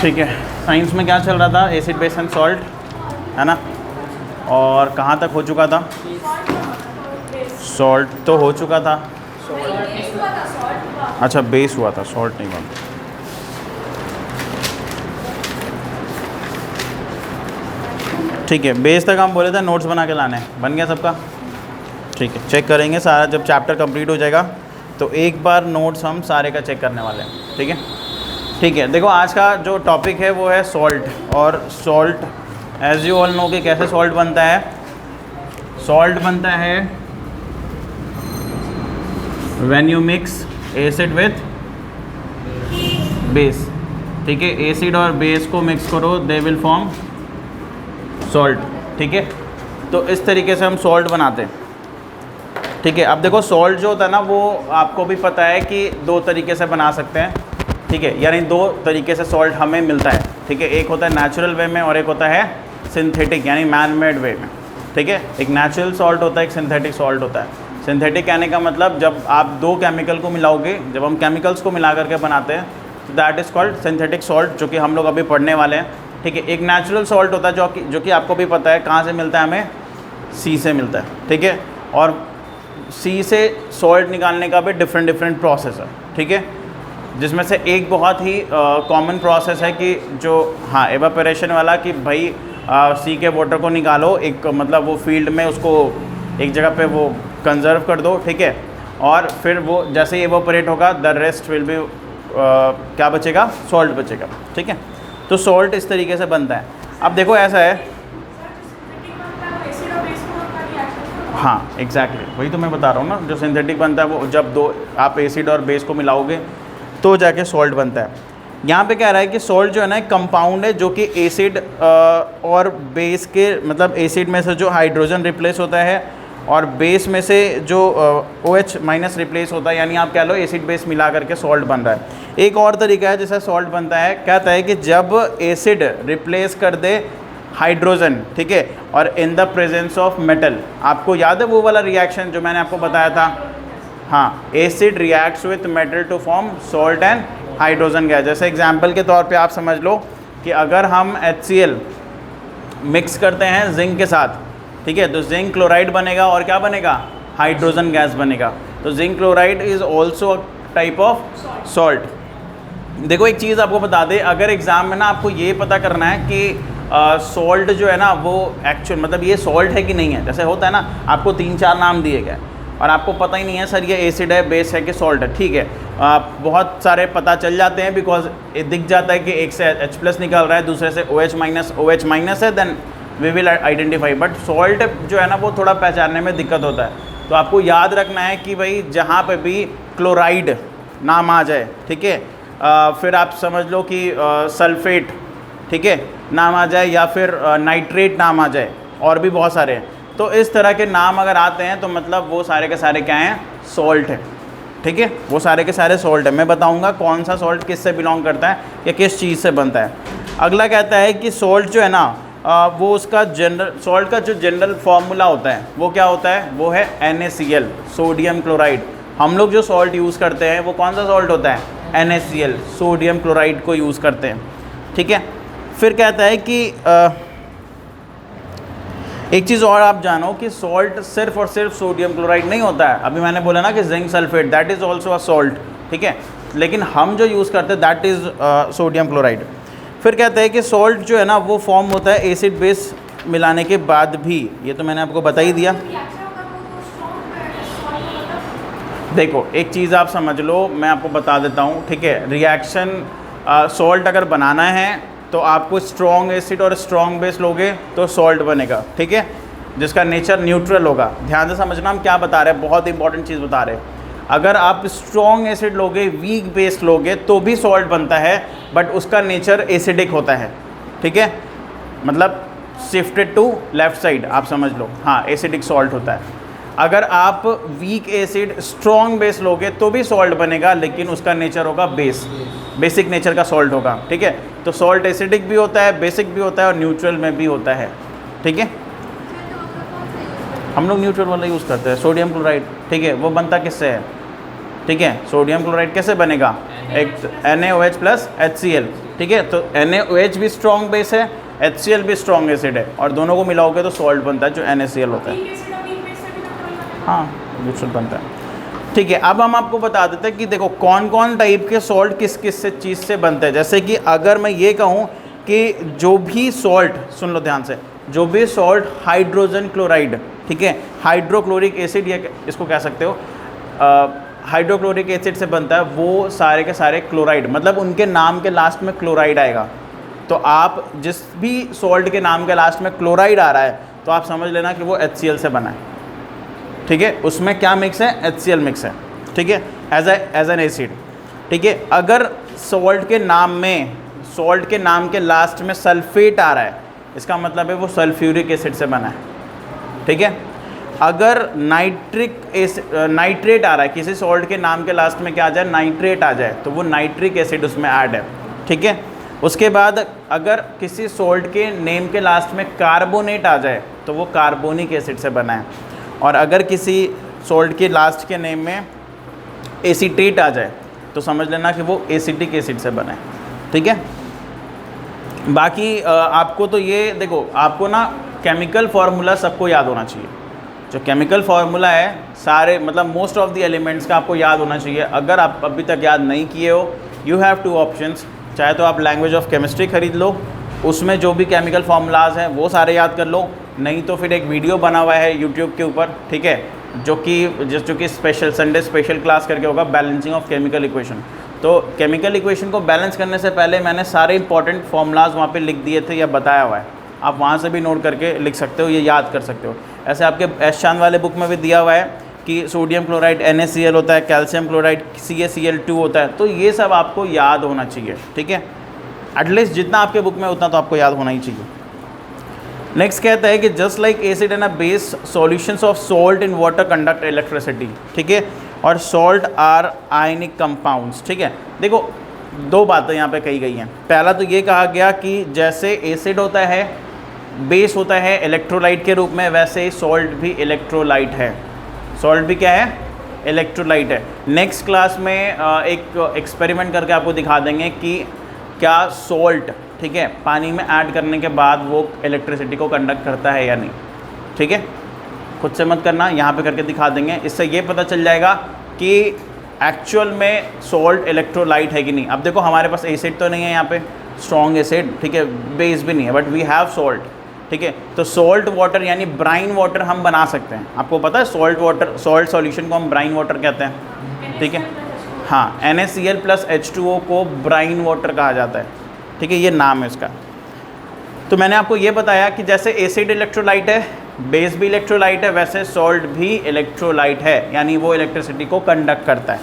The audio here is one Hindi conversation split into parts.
ठीक है, साइंस में क्या चल रहा था? एसिड बेस एंड सॉल्ट, है ना। और कहाँ तक हो चुका था? सॉल्ट तो हो चुका था। अच्छा, बेस हुआ था, सॉल्ट नहीं बना। ठीक है, बेस तक हम बोले थे नोट्स बना के लाने, बन गया सबका? ठीक है, चेक करेंगे सारा जब चैप्टर कंप्लीट हो जाएगा तो एक बार नोट्स हम सारे का चेक करने वाले हैं। ठीक है, ठीक है। देखो आज का जो टॉपिक है वो है सॉल्ट। और salt as you all know कि कैसे सॉल्ट बनता है। सॉल्ट बनता है when you mix acid with base. ठीक है, एसिड और बेस को मिक्स करो, दे विल फॉर्म सॉल्ट। ठीक है, तो इस तरीके से हम सॉल्ट बनाते हैं। ठीक है, अब देखो सॉल्ट जो होता है ना वो आपको भी पता है कि दो तरीके से बना सकते हैं। ठीक है, यानी दो तरीके से सॉल्ट हमें मिलता है। ठीक है, एक होता है नेचुरल वे में और एक होता है सिंथेटिक यानी मैन मेड वे में। ठीक है, एक नेचुरल सॉल्ट होता है, एक सिंथेटिक सॉल्ट होता है। सिंथेटिक कहने का मतलब जब आप दो केमिकल को मिलाओगे, जब हम केमिकल्स को मिला करके बनाते हैं तो that is called synthetic salt, जो कि हम लोग अभी पढ़ने वाले हैं। ठीक है, एक नेचुरल सॉल्ट होता है जो कि आपको भी पता है कहाँ से मिलता है, हमें सी से मिलता है। ठीक है, और सी से सॉल्ट निकालने का भी डिफरेंट प्रोसेस है। ठीक है, जिसमें से एक बहुत ही कॉमन प्रोसेस है कि जो एवापोरेशन वाला, कि भाई सी के वाटर को निकालो, एक मतलब वो फील्ड में उसको एक जगह पे वो कंजर्व कर दो। ठीक है, और फिर वो जैसे ही एवापोरेट होगा द रेस्ट विल बी क्या बचेगा? सॉल्ट बचेगा। ठीक है, तो सॉल्ट इस तरीके से बनता है। अब देखो ऐसा है, हाँ एग्जैक्टली वही तो मैं बता रहा हूँ ना, जो सिंथेटिक बनता है वो जब दो आप एसिड और बेस को मिलाओगे तो जाके सॉल्ट बनता है। यहाँ पे कह रहा है कि सॉल्ट जो है ना एक कंपाउंड है जो कि एसिड और बेस के, मतलब एसिड में से जो हाइड्रोजन रिप्लेस होता है और बेस में से जो OH माइनस रिप्लेस होता है, यानी आप कह लो एसिड बेस मिला करके सॉल्ट बन रहा है। एक और तरीका है जिससे सॉल्ट बनता है, कहता है कि जब एसिड रिप्लेस कर दे हाइड्रोजन, ठीक है, और in the presence of metal. आपको याद है वो वाला रिएक्शन जो मैंने आपको बताया था? हाँ, acid reacts with metal to form salt and hydrogen gas. जैसे एग्जांपल के तौर पे आप समझ लो कि अगर हम HCl मिक्स करते हैं जिंक के साथ, ठीक है, तो जिंक क्लोराइड बनेगा और क्या बनेगा? हाइड्रोजन गैस बनेगा। तो zinc chloride is also a type of salt. देखो एक चीज़ आपको बता दें, अगर एग्ज़ाम में ना आपको ये पता करना है कि सॉल्ट जो है ना वो एक्चुअल मतलब ये सॉल्ट है कि नहीं है। जैसे होता है ना, आपको 3-4 नाम दिए गए और आपको पता ही नहीं है सर ये एसिड है, बेस है कि सॉल्ट है। ठीक है, बहुत सारे पता चल जाते हैं बिकॉज ये दिख जाता है कि एक से H+ निकल रहा है, दूसरे से OH माइनस है, then we will identify. But salt जो है ना वो थोड़ा पहचानने में दिक्कत होता है। तो आपको याद रखना है कि भाई जहाँ पे भी क्लोराइड नाम आ जाए, ठीक है, फिर आप समझ लो कि सल्फेट, ठीक है, नाम आ जाए, या फिर नाइट्रेट नाम आ जाए, और भी बहुत सारे हैं। तो इस तरह के नाम अगर आते हैं तो मतलब वो सारे के सारे क्या हैं? सॉल्ट है। ठीक है, वो सारे के सारे सॉल्ट है। मैं बताऊंगा कौन सा सॉल्ट किस से बिलोंग करता है या किस चीज़ से बनता है। अगला कहता है कि सॉल्ट जो है ना वो उसका जनरल, सॉल्ट का जो जनरल फार्मूला होता है वो क्या होता है? वो है NaCl, सोडियम क्लोराइड। हम लोग जो सॉल्ट यूज़ करते हैं वो कौन सा सॉल्ट होता है? NaCl, सोडियम क्लोराइड को यूज़ करते हैं। ठीक है, फिर कहता है कि एक चीज़ और आप जानो कि सॉल्ट सिर्फ और सिर्फ सोडियम क्लोराइड नहीं होता है। अभी मैंने बोला ना कि zinc sulphate, that is also a salt. ठीक है, लेकिन हम जो यूज़ करते हैं दैट इज़ सोडियम क्लोराइड। फिर कहता है कि सॉल्ट जो है ना वो फॉर्म होता है एसिड बेस मिलाने के बाद भी। ये तो मैंने आपको बता ही दिया। देखो एक चीज़ आप समझ लो, मैं आपको बता देता हूँ। ठीक है, रिएक्शन सॉल्ट अगर बनाना है तो आपको स्ट्रॉन्ग एसिड और स्ट्रॉन्ग बेस लोगे तो सॉल्ट बनेगा। ठीक है, जिसका नेचर न्यूट्रल होगा। ध्यान से समझना हम क्या बता रहे हैं, बहुत इंपॉर्टेंट चीज़ बता रहे हैं। अगर आप स्ट्रॉन्ग एसिड लोगे, वीक बेस लोगे तो भी सॉल्ट बनता है, बट उसका नेचर एसिडिक होता है। ठीक है, मतलब शिफ्टेड टू लेफ्ट साइड, आप समझ लो, हाँ एसिडिक सॉल्ट होता है। अगर आप वीक एसिड स्ट्रॉन्ग बेस लोगे तो भी सॉल्ट बनेगा, लेकिन उसका नेचर होगा बेस, बेसिक नेचर का सॉल्ट होगा। ठीक है, तो सॉल्ट एसिडिक भी होता है, बेसिक भी होता है और न्यूट्रल में भी होता है। ठीक है, हम लोग न्यूट्रल वाला यूज़ करते हैं, सोडियम क्लोराइड। ठीक है, वो बनता किससे है? ठीक है। सोडियम क्लोराइड कैसे बनेगा, एक NaOH प्लस HCl, ठीक है। तो NaOH भी स्ट्रॉन्ग बेस है, HCl भी स्ट्रॉन्ग एसिड है, और दोनों को मिलाओगे तो सॉल्ट बनता है जो NaCl होता है। हाँ, न्यूट्रल बनता है, ठीक है। अब हम आपको बता देते हैं कि देखो कौन कौन टाइप के सॉल्ट किस किस से चीज़ से बनते हैं। जैसे कि अगर मैं ये कहूँ कि जो भी सॉल्ट, सुन लो ध्यान से, जो भी सॉल्ट हाइड्रोजन क्लोराइड, ठीक है, हाइड्रोक्लोरिक एसिड या इसको कह सकते हो हाइड्रोक्लोरिक एसिड से बनता है, वो सारे के सारे क्लोराइड, मतलब उनके नाम के लास्ट में क्लोराइड आएगा। तो आप जिस भी सॉल्ट के नाम के लास्ट में क्लोराइड आ रहा है तो आप समझ लेना कि वो HCl से बना है, ठीक है। उसमें क्या मिक्स है, HCl मिक्स है, ठीक है, एज एन एसिड, ठीक है। अगर सॉल्ट के नाम के लास्ट में सल्फेट आ रहा है, इसका मतलब है वो सल्फ्यूरिक एसिड से बना है, ठीक है। अगर नाइट्रेट आ रहा है, किसी सॉल्ट के नाम के लास्ट में क्या आ जाए, नाइट्रेट आ जाए, तो वो नाइट्रिक एसिड उसमें ऐड है, ठीक है। उसके बाद अगर किसी सॉल्ट के नेम के लास्ट में कार्बोनेट आ जाए तो वो कार्बोनिक एसिड से बना है, और अगर किसी सॉल्ट के लास्ट के नेम में एसीटेट आ जाए तो समझ लेना कि वो एसिटिक एसिड से बना है, ठीक है। बाकी आपको तो ये देखो, आपको ना केमिकल फार्मूला सबको याद होना चाहिए। जो केमिकल फार्मूला है सारे, मतलब मोस्ट ऑफ द एलिमेंट्स का आपको याद होना चाहिए। अगर आप अभी तक याद नहीं किए हो, यू हैव 2 ऑप्शंस, चाहे तो आप लैंग्वेज ऑफ केमिस्ट्री खरीद लो, उसमें जो भी केमिकल फार्मूलाज हैं वो सारे याद कर लो, नहीं तो फिर एक वीडियो बना हुआ है यूट्यूब के ऊपर, ठीक है, जो कि स्पेशल संडे स्पेशल क्लास करके होगा, बैलेंसिंग ऑफ केमिकल इक्वेशन। तो केमिकल इक्वेशन को बैलेंस करने से पहले मैंने सारे इंपॉर्टेंट फार्मूलाज वहाँ पे लिख दिए थे या बताया हुआ है, आप वहाँ से भी नोट करके लिख सकते हो, ये याद कर सकते हो। ऐसे आपके एस चांद वाले बुक में भी दिया हुआ है कि सोडियम क्लोराइड NaCl होता है, कैल्शियम क्लोराइड CaCl2 होता है, तो ये सब आपको याद होना चाहिए, ठीक है। एटलीस्ट जितना आपके बुक में उतना तो आपको याद होना ही चाहिए। नेक्स्ट कहता है कि just like acid and a base solutions of salt in water conduct electricity, ठीक है, और सॉल्ट आर आयनिक कंपाउंड्स, ठीक है। देखो 2 बातें यहाँ पे कही गई हैं। पहला तो ये कहा गया कि जैसे एसिड होता है, बेस होता है इलेक्ट्रोलाइट के रूप में, वैसे ही सॉल्ट भी इलेक्ट्रोलाइट है। सॉल्ट भी क्या है, इलेक्ट्रोलाइट है। नेक्स्ट क्लास में एक एक्सपेरिमेंट करके आपको दिखा देंगे कि क्या सॉल्ट, ठीक है, पानी में ऐड करने के बाद वो इलेक्ट्रिसिटी को कंडक्ट करता है या नहीं, ठीक है। खुद से मत करना, यहाँ पे करके दिखा देंगे, इससे ये पता चल जाएगा कि एक्चुअल में सॉल्ट इलेक्ट्रोलाइट है कि नहीं। अब देखो हमारे पास एसिड तो नहीं है यहाँ पे, स्ट्रॉन्ग एसिड, ठीक है, बेस भी नहीं है, बट वी हैव सॉल्ट, ठीक है। तो सॉल्ट वाटर यानी ब्राइन वाटर हम बना सकते हैं। आपको पता है सॉल्ट सॉल्यूशन को हम ब्राइन वाटर कहते हैं, ठीक है। हाँ, NaCl प्लस H2O को ब्राइन वाटर कहा जाता है, ठीक है, ये नाम है इसका। तो मैंने आपको ये बताया कि जैसे एसिड इलेक्ट्रोलाइट है, बेस भी इलेक्ट्रोलाइट है, वैसे सॉल्ट भी इलेक्ट्रोलाइट है, यानी वो इलेक्ट्रिसिटी को कंडक्ट करता है,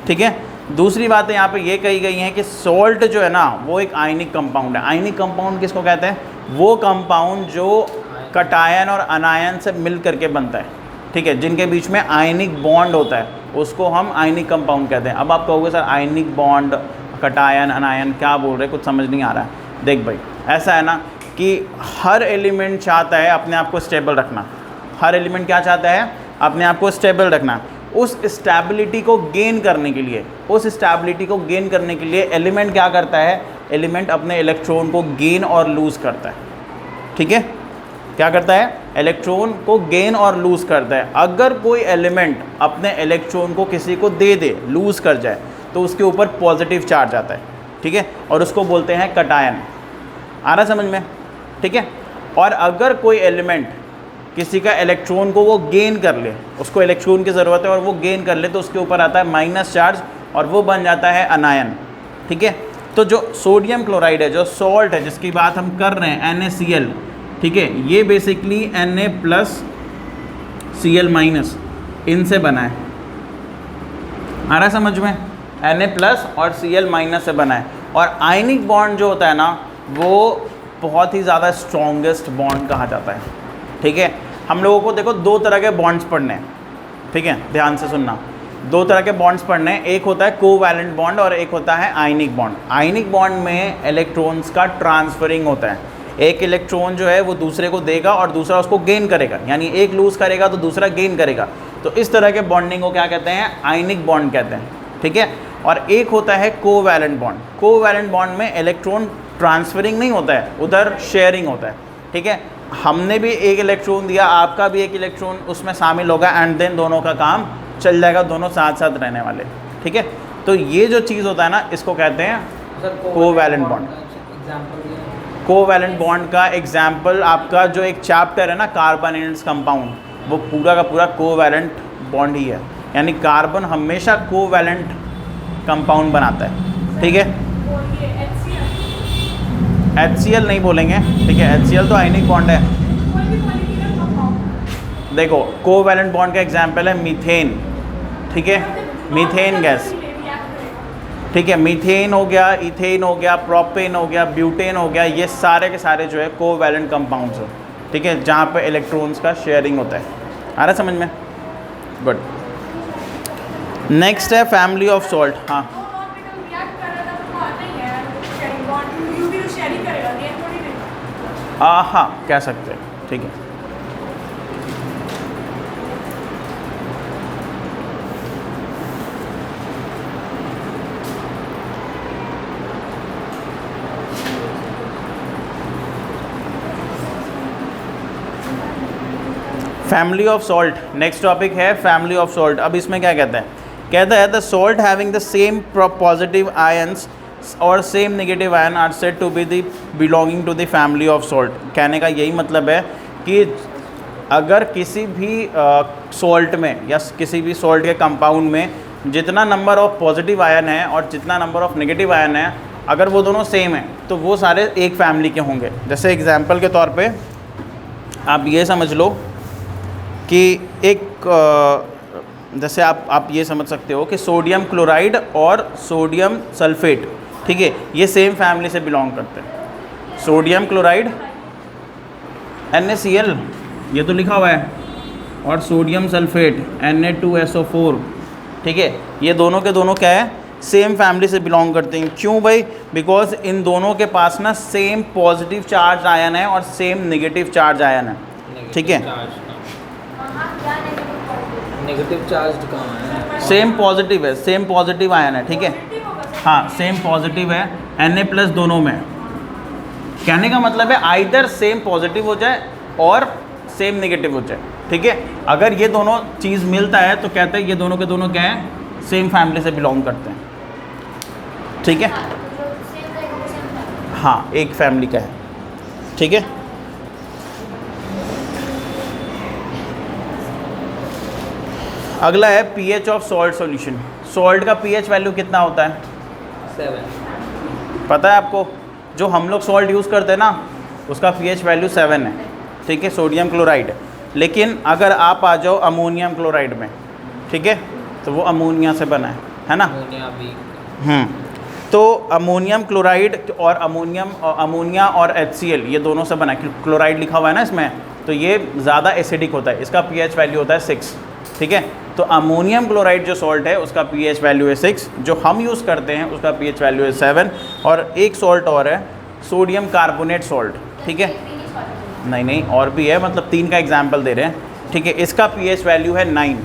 ठीक है। दूसरी बात यहाँ पे ये कही गई है कि सॉल्ट जो है ना वो एक आयनिक कंपाउंड है। आयनिक कंपाउंड किसको कहते हैं, वो कंपाउंड जो कटायन और अनायन से मिल करके बनता है, ठीक है, जिनके बीच में आयनिक बॉन्ड होता है, उसको हम आयनिक कंपाउंड कहते हैं। अब आप कहोगे सर आयनिक बॉन्ड, कटायन, अनायन क्या बोल रहे, कुछ समझ नहीं आ रहा है। देख भाई, ऐसा है ना कि हर एलिमेंट चाहता है अपने आप को स्टेबल रखना। हर एलिमेंट क्या चाहता है, अपने आप को स्टेबल रखना। उस स्टेबिलिटी को गेन करने के लिए एलिमेंट क्या करता है, एलिमेंट अपने इलेक्ट्रॉन को गेन और लूज़ करता है, ठीक है। क्या करता है, इलेक्ट्रॉन को गेन और लूज़ करता है। अगर कोई एलिमेंट अपने इलेक्ट्रॉन को किसी को दे दे, लूज़ कर जाए, तो उसके ऊपर पॉजिटिव चार्ज आता है, ठीक है, और उसको बोलते हैं कटायन। आ रहा समझ में, ठीक है। और अगर कोई एलिमेंट किसी का इलेक्ट्रॉन को वो गेन कर ले, उसको इलेक्ट्रॉन की ज़रूरत है और वो गेन कर ले, तो उसके ऊपर आता है माइनस चार्ज और वो बन जाता है अनायन, ठीक है। तो जो सोडियम क्लोराइड है, जो सॉल्ट है जिसकी बात हम कर रहे हैं, NaCl, ठीक है, ये basically Na plus Cl minus इनसे बना है। आ रहा समझ में, Na प्लस और Cl माइनस से बना है। और आयनिक बॉन्ड जो होता है ना, वो बहुत ही ज़्यादा स्ट्रॉन्गेस्ट बॉन्ड कहा जाता है, ठीक है। हम लोगों को देखो 2 तरह के बॉन्ड्स पढ़ने हैं, ठीक है, ध्यान से सुनना। 2 तरह के बॉन्ड्स पढ़ने हैं, एक होता है कोवैलेंट बॉन्ड और एक होता है आयनिक बॉन्ड। आयनिक बॉन्ड में इलेक्ट्रॉन्स का ट्रांसफरिंग होता है। एक इलेक्ट्रॉन जो है वो दूसरे को देगा और दूसरा उसको गेन करेगा, यानी एक लूज़ करेगा तो दूसरा गेन करेगा। तो इस तरह के बॉन्डिंग को क्या कहते हैं, आयनिक बॉन्ड कहते हैं, ठीक है। और एक होता है कोवैलेंट बॉन्ड। कोवैलेंट बॉन्ड में इलेक्ट्रॉन ट्रांसफरिंग नहीं होता है, उधर शेयरिंग होता है, ठीक है। हमने भी एक इलेक्ट्रॉन दिया, आपका भी एक इलेक्ट्रॉन उसमें शामिल होगा एंड देन दोनों का काम चल जाएगा, दोनों साथ साथ रहने वाले, ठीक है। तो ये जो चीज़ होता है ना, इसको कहते हैं कोवैलेंट बॉन्ड। कोवैलेंट बॉन्ड का एग्जाम्पल आपका जो एक चैप्टर है ना, कार्बोनिल्स कंपाउंड, वो पूरा का पूरा कोवैलेंट बॉन्ड ही है, यानी कार्बन हमेशा कोवैलेंट कंपाउंड बनाता है, ठीक है। HCl नहीं बोलेंगे, ठीक है, HCl तो आयनिक बॉन्ड है। देखो कोवैलेंट बॉन्ड का एग्जाम्पल है मीथेन, ठीक है, मीथेन गैस, ठीक है। मीथेन हो गया, इथेन हो गया, प्रोपेन हो गया, ब्यूटेन हो गया, ये सारे के सारे जो है कोवैलेंट कंपाउंड्स हैं, ठीक है, जहाँ पे इलेक्ट्रॉन्स का शेयरिंग होता है। आ रहा है समझ में? गुड। नेक्स्ट है फैमिली ऑफ सॉल्ट। हाँ हाँ कह सकते हैं, ठीक है। Family of salt, next topic है फैमिली ऑफ सॉल्ट। अब इसमें क्या कहते हैं, कहता है the salt having the same positive ions और same negative ion are said to be the belonging to the family of salt. कहने का यही मतलब है कि अगर किसी भी सॉल्ट में या किसी भी सॉल्ट के कंपाउंड में जितना नंबर ऑफ पॉजिटिव आयन है और जितना नंबर ऑफ नेगेटिव आयन है, अगर वो दोनों सेम है तो वो सारे एक फैमिली के होंगे। जैसे एग्जाम्पल के तौर पे आप ये समझ लो कि एक जैसे आप ये समझ सकते हो कि सोडियम क्लोराइड और सोडियम सल्फेट, ठीक है, ये सेम फैमिली से बिलोंग करते हैं। सोडियम क्लोराइड NaCl ये तो लिखा हुआ है, और सोडियम सल्फेट Na2SO4, ठीक है, ये दोनों के दोनों क्या है, सेम फैमिली से बिलोंग करते हैं। क्यों भाई? बिकॉज इन दोनों के पास ना सेम पॉजिटिव चार्ज आयन है और सेम नेगेटिव चार्ज आयन है, ठीक है। नेगेटिव चार्ज कहाँ है? सेम पॉजिटिव है, सेम पॉजिटिव आयन है, ठीक है, हाँ सेम पॉजिटिव है Na+ दोनों में। कहने का मतलब है आइदर सेम पॉजिटिव हो जाए और सेम नेगेटिव हो जाए, ठीक है। अगर ये दोनों चीज़ मिलता है तो कहते हैं ये दोनों के दोनों क्या है, सेम फैमिली से बिलोंग करते हैं, ठीक है, हाँ एक फैमिली का है, ठीक है। अगला है pH of salt solution. Salt का pH वैल्यू कितना होता है? 7। पता है आपको? जो हम लोग सॉल्ट यूज़ करते हैं ना, उसका pH वैल्यू 7 है, ठीक है, सोडियम क्लोराइड। लेकिन अगर आप आ जाओ अमोनियम क्लोराइड में, ठीक है, तो वो अमोनिया से बना है ना। तो अमोनियम क्लोराइड और अमोनिया और HCl ये दोनों से बना है, क्लोराइड लिखा हुआ है ना इसमें, तो ये ज़्यादा एसिडिक होता है, इसका pH वैल्यू होता है 6, ठीक है। तो अमोनियम क्लोराइड जो सॉल्ट है उसका pH वैल्यू है 6, जो हम यूज़ करते हैं उसका pH वैल्यू है 7। और एक सॉल्ट और है सोडियम कार्बोनेट सॉल्ट, ठीक है, नहीं और भी है, मतलब 3 का एग्जाम्पल दे रहे हैं, ठीक है, इसका pH वैल्यू है 9।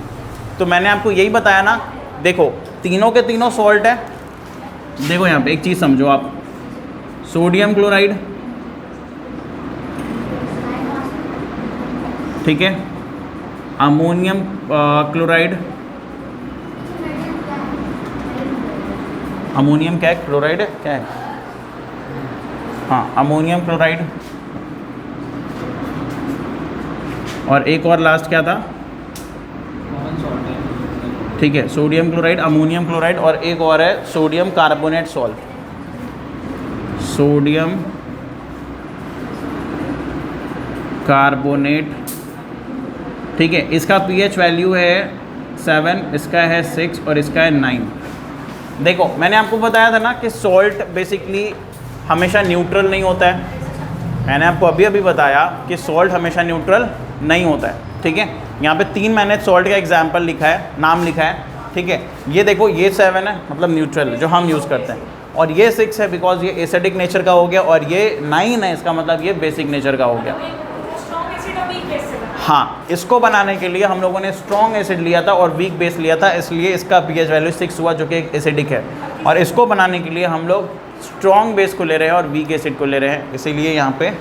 तो मैंने आपको यही बताया ना, देखो तीनों के तीनों सॉल्ट है। देखो यहाँ पे एक चीज़ समझो आप, सोडियम क्लोराइड, ठीक है, अमोनियम क्लोराइड, अमोनियम क्या है, क्लोराइड है क्या है, हाँ अमोनियम क्लोराइड, और एक और लास्ट क्या था, ठीक है, सोडियम क्लोराइड, अमोनियम क्लोराइड, और एक और है sodium carbonate salt, sodium carbonate, ठीक है। इसका pH वैल्यू है 7, इसका है 6 और इसका है 9। देखो मैंने आपको बताया था ना कि सॉल्ट बेसिकली हमेशा न्यूट्रल नहीं होता है। मैंने आपको अभी बताया कि सॉल्ट हमेशा न्यूट्रल नहीं होता है, ठीक है। यहाँ पे 3 मैंने सॉल्ट का एग्जाम्पल लिखा है, नाम लिखा है, ठीक है। ये देखो ये 7 है, मतलब न्यूट्रल जो हम यूज़ करते हैं, और ये 6 है बिकॉज ये एसिडिक नेचर का हो गया, और ये 9 है, इसका मतलब ये बेसिक नेचर का हो गया। हाँ, इसको बनाने के लिए हम लोगों ने स्ट्रॉन्ग एसिड लिया था और वीक बेस लिया था, इसलिए इसका pH वैल्यू 6 हुआ, जो कि एसिडिक है। और इसको बनाने के लिए हम लोग स्ट्रॉन्ग बेस को ले रहे हैं और वीक एसिड को ले रहे हैं, इसीलिए यहाँ पे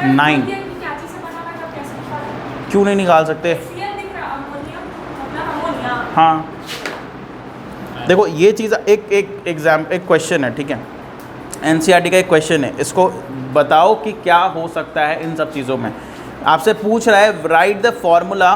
9। क्यों नहीं निकाल सकते? हाँ, देखो ये चीज़ एक क्वेश्चन है, ठीक है, NCERT का एक क्वेश्चन है, इसको बताओ कि क्या हो सकता है इन सब चीज़ों में। आपसे पूछ रहा है right the formula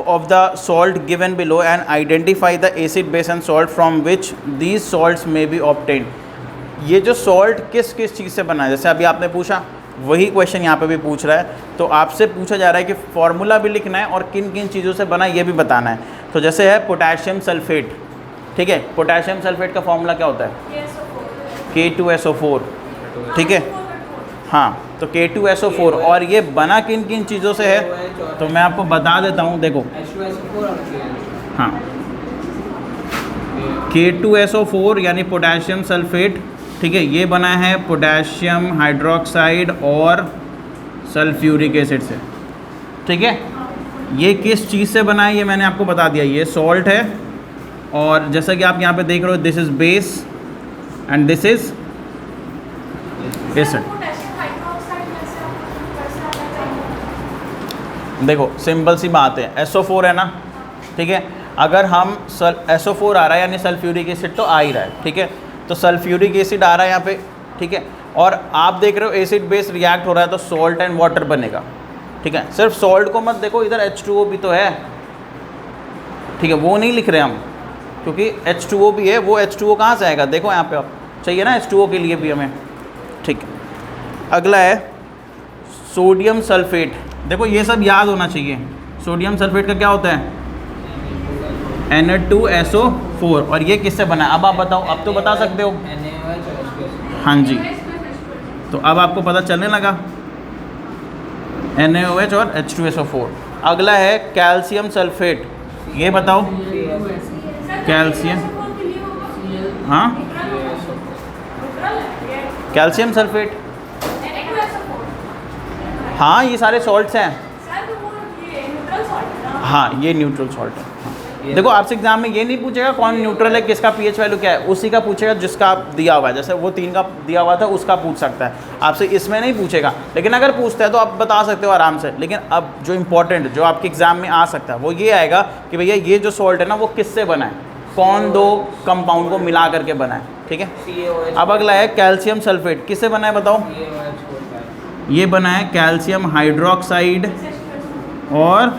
of the salt given below and identify the acid base and salt from which these salts में बी ऑब्टेन्ड। ये जो सॉल्ट किस किस चीज़ से बना है, जैसे अभी आपने पूछा वही क्वेश्चन यहाँ पे भी पूछ रहा है, तो आपसे पूछा जा रहा है कि फॉर्मूला भी लिखना है और किन किन चीज़ों से बना है ये भी बताना है। तो जैसे है पोटेशियम सल्फेट, ठीक है, पोटेशियम सल्फेट का फॉर्मूला क्या होता है? K2SO4, ठीक है, हाँ, तो K2SO4, और ये बना किन किन चीज़ों से है तो मैं आपको बता देता हूँ, देखो, हाँ, K2SO4 यानी पोटेशियम सल्फेट, ठीक है, ये बना है पोटेशियम हाइड्रोक्साइड और सल्फ्यूरिक एसिड से, ठीक है। ये किस चीज़ से बना है ये मैंने आपको बता दिया, ये सॉल्ट है, और जैसा कि आप यहाँ पे देख रहे हो, this is base and this is acid. देखो सिंपल सी बात है, SO4 है ना, ठीक है, अगर हम SO4 आ रहा है यानी सल्फ्यूरिक एसिड तो आ ही रहा है, ठीक है, तो सल्फ्यूरिक एसिड आ रहा है यहाँ पे, ठीक है, और आप देख रहे हो एसिड बेस रिएक्ट हो रहा है तो सॉल्ट एंड वाटर बनेगा, ठीक है। सिर्फ सॉल्ट को मत देखो, इधर H2O भी तो है, ठीक है, वो नहीं लिख रहे हम क्योंकि H2O भी है, वो H2O कहाँ से आएगा, देखो यहाँ पे आप चाहिए ना H2O के लिए भी हमें, ठीक है। अगला है सोडियम सल्फेट, देखो ये सब याद होना चाहिए। सोडियम सल्फेट का क्या होता है? Na2SO4, और ये किससे बना है? अब आप बताओ, अब तो बता सकते हो। हाँ जी, तो अब आपको पता चलने लगा, NaOH और H2SO4। अगला है कैल्शियम सल्फेट, ये बताओ कैल्शियम, हाँ, कैल्शियम सल्फेट, हाँ, ये सारे सॉल्ट्स हैं, हाँ, ये न्यूट्रल सॉल्ट है। हाँ। देखो आपसे एग्जाम में ये नहीं पूछेगा कौन न्यूट्रल है, किसका pH वैल्यू क्या है, उसी का पूछेगा जिसका दिया हुआ है, जैसे वो 3 का दिया हुआ था उसका पूछ सकता है, आपसे इसमें नहीं पूछेगा। लेकिन अगर पूछता है तो आप बता सकते हो आराम से। लेकिन अब जो इम्पोर्टेंट जो आपके एग्जाम में आ सकता है वो ये आएगा कि भैया ये जो सॉल्ट है ना वो किससे बना है, कौन दो कंपाउंड को मिला करके बना है, ठीक है। अब अगला है कैल्शियम सल्फेट, किससे बना है बताओ? ये बना है कैल्शियम हाइड्रोक्साइड और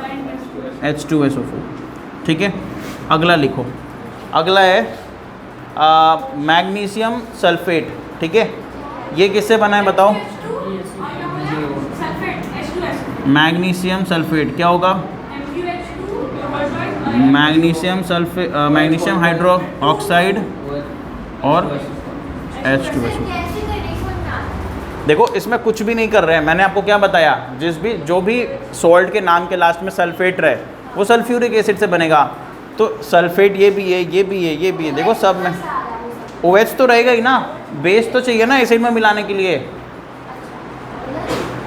H2SO4, ठीक है। अगला लिखो, अगला है मैग्नीशियम सल्फेट, ठीक है, ये किससे बना है बताओ? मैग्नीशियम सल्फेट क्या होगा? Magnesium sulphate, magnesium hydro oxide और H2SO4। देखो इसमें कुछ भी नहीं कर रहे हैं, मैंने आपको क्या बताया, जो भी सॉल्ट के नाम के लास्ट में सल्फेट रहे वो सल्फ्यूरिक एसिड से बनेगा। तो सल्फेट ये भी है, ये भी है, ये भी है, देखो सब में OH तो रहेगा ही ना, बेस तो चाहिए ना एसिड में मिलाने के लिए।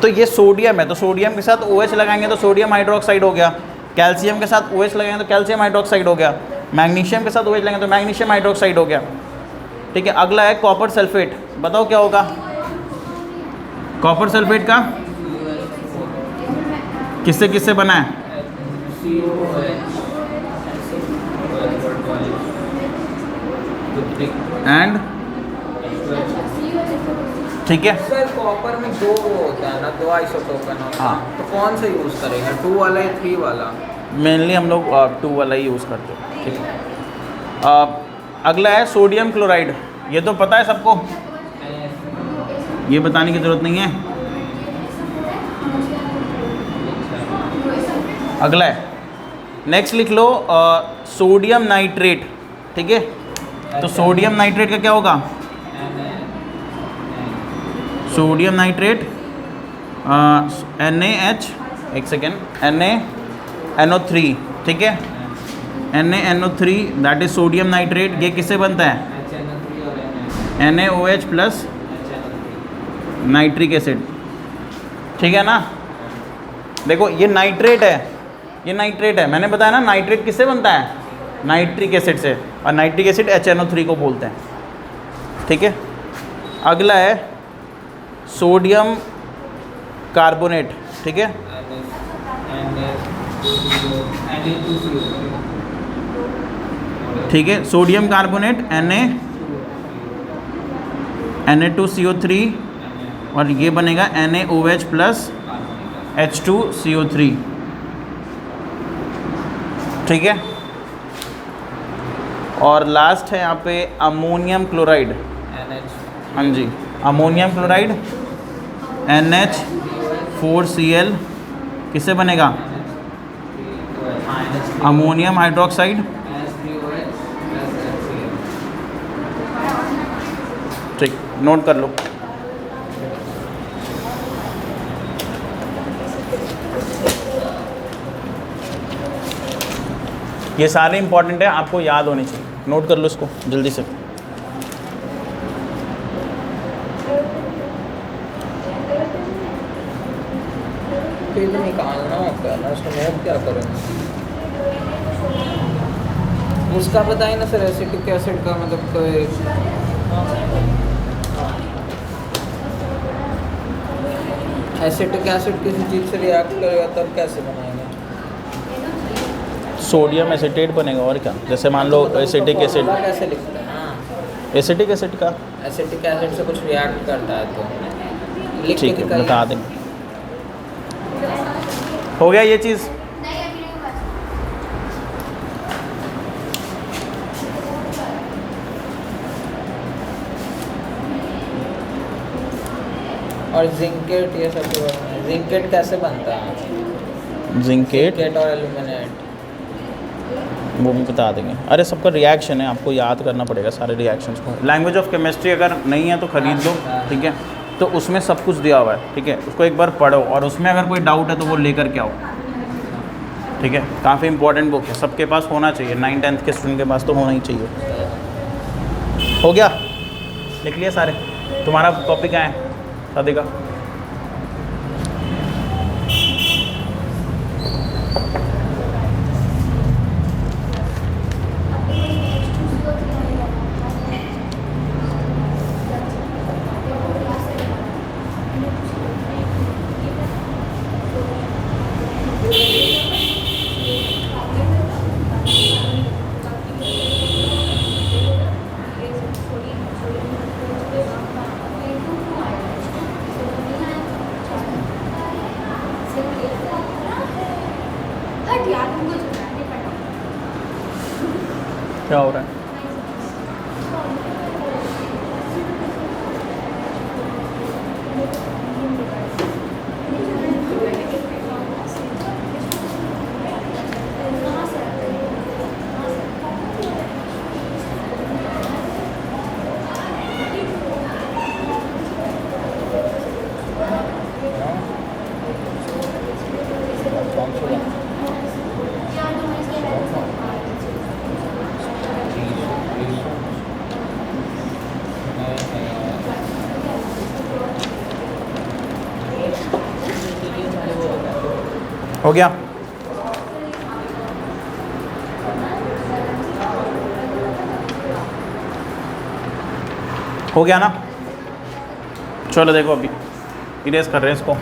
तो ये सोडियम है, तो सोडियम के साथ OH लगाएंगे तो सोडियम हाइड्रोक्साइड हो गया, कैल्शियम के साथ OH लगाएंगे तो कैल्शियम हाइड्रोक्साइड हो गया, मैग्नीशियम के साथ OH लगाएंगे तो मैग्नीशियम हाइड्रोक्साइड हो गया, ठीक है। अगला है कॉपर सल्फेट, बताओ क्या होगा? कॉपर सल्फेट का किससे किससे बना है? एंड ठीक है सर, कॉपर में दो होता है ना, दो आइसोटोपन होता है, हाँ, तो कौन सा यूज़ करेंगे, 2 वाला या 3 वाला? मेनली हम लोग 2 वाला ही यूज़ करते हैं, ठीक है। अगला है सोडियम क्लोराइड, ये तो पता है सबको, ये बताने की ज़रूरत नहीं है। अगला है नेक्स्ट लिख लो सोडियम नाइट्रेट, ठीक है। तो सोडियम नाइट्रेट का क्या होगा? सोडियम नाइट्रेट NaH, एक सेकेंड, NaNO3, ठीक है, NaNO3 that is sodium nitrate. ये किससे बनता है? NaOH प्लस नाइट्रिक एसिड, ठीक है ना। देखो ये नाइट्रेट है, ये नाइट्रेट है, मैंने बताया ना नाइट्रेट किससे बनता है, नाइट्रिक एसिड से, और नाइट्रिक एसिड HNO3 को बोलते हैं, ठीक है। अगला है सोडियम कार्बोनेट, ठीक है, ठीक है, सोडियम कार्बोनेट Na2CO3 और ये बनेगा NaOH प्लस H2CO3, ठीक है। और लास्ट है यहाँ पे अमोनियम क्लोराइड, हाँ जी, अमोनियम क्लोराइड NH4Cl किससे बनेगा, अमोनियम हाइड्रोक्साइड, ठीक, नोट कर लो। ये सारे इंपॉर्टेंट है, आपको याद होनी चाहिए, नोट कर लो इसको जल्दी से। फिर तो निकालना होता है ना, उसको नोट क्या करेंगे, उसका बताइए ना सर, एसिटिक एसिड का मतलब तो एसिटिक एसिड किसी चीज़ से रिएक्ट करेगा तब कैसे बनाएंगे, सोडियम एसिटेट बनेगा, और क्या, जैसे मान लो एसिटिक एसिड, कैसे लिखते हैं ना, एसिटिक एसिड का, एसिटिक एसिड से कुछ रिएक्ट करता है तो लिख के ठीक है, दिखाइए। बता देंगे। हो गया ये चीज़, और जिंकेट, ये सब तो जिंकेट कैसे बनता है, जिंकेट जिंकेट और एल्यूमिनेट, वो भी बता देंगे। अरे सबका रिएक्शन है, आपको याद करना पड़ेगा सारे रिएक्शंस को। लैंग्वेज ऑफ केमिस्ट्री अगर नहीं है तो ख़रीद लो, ठीक है, तो उसमें सब कुछ दिया हुआ है, ठीक है, उसको एक बार पढ़ो, और उसमें अगर कोई डाउट है तो वो लेकर के आओ, ठीक है। काफ़ी इंपॉर्टेंट बुक है, सबके पास होना चाहिए, 9th-10th के स्टूडेंट के पास तो होना ही चाहिए। हो गया, लिख लिया सारे। तुम्हारा टॉपिक क्या है शादी का? क्या हो रहा है? हो गया? हो गया ना? चलो देखो, अभी इरेज कर रहे हैं इसको।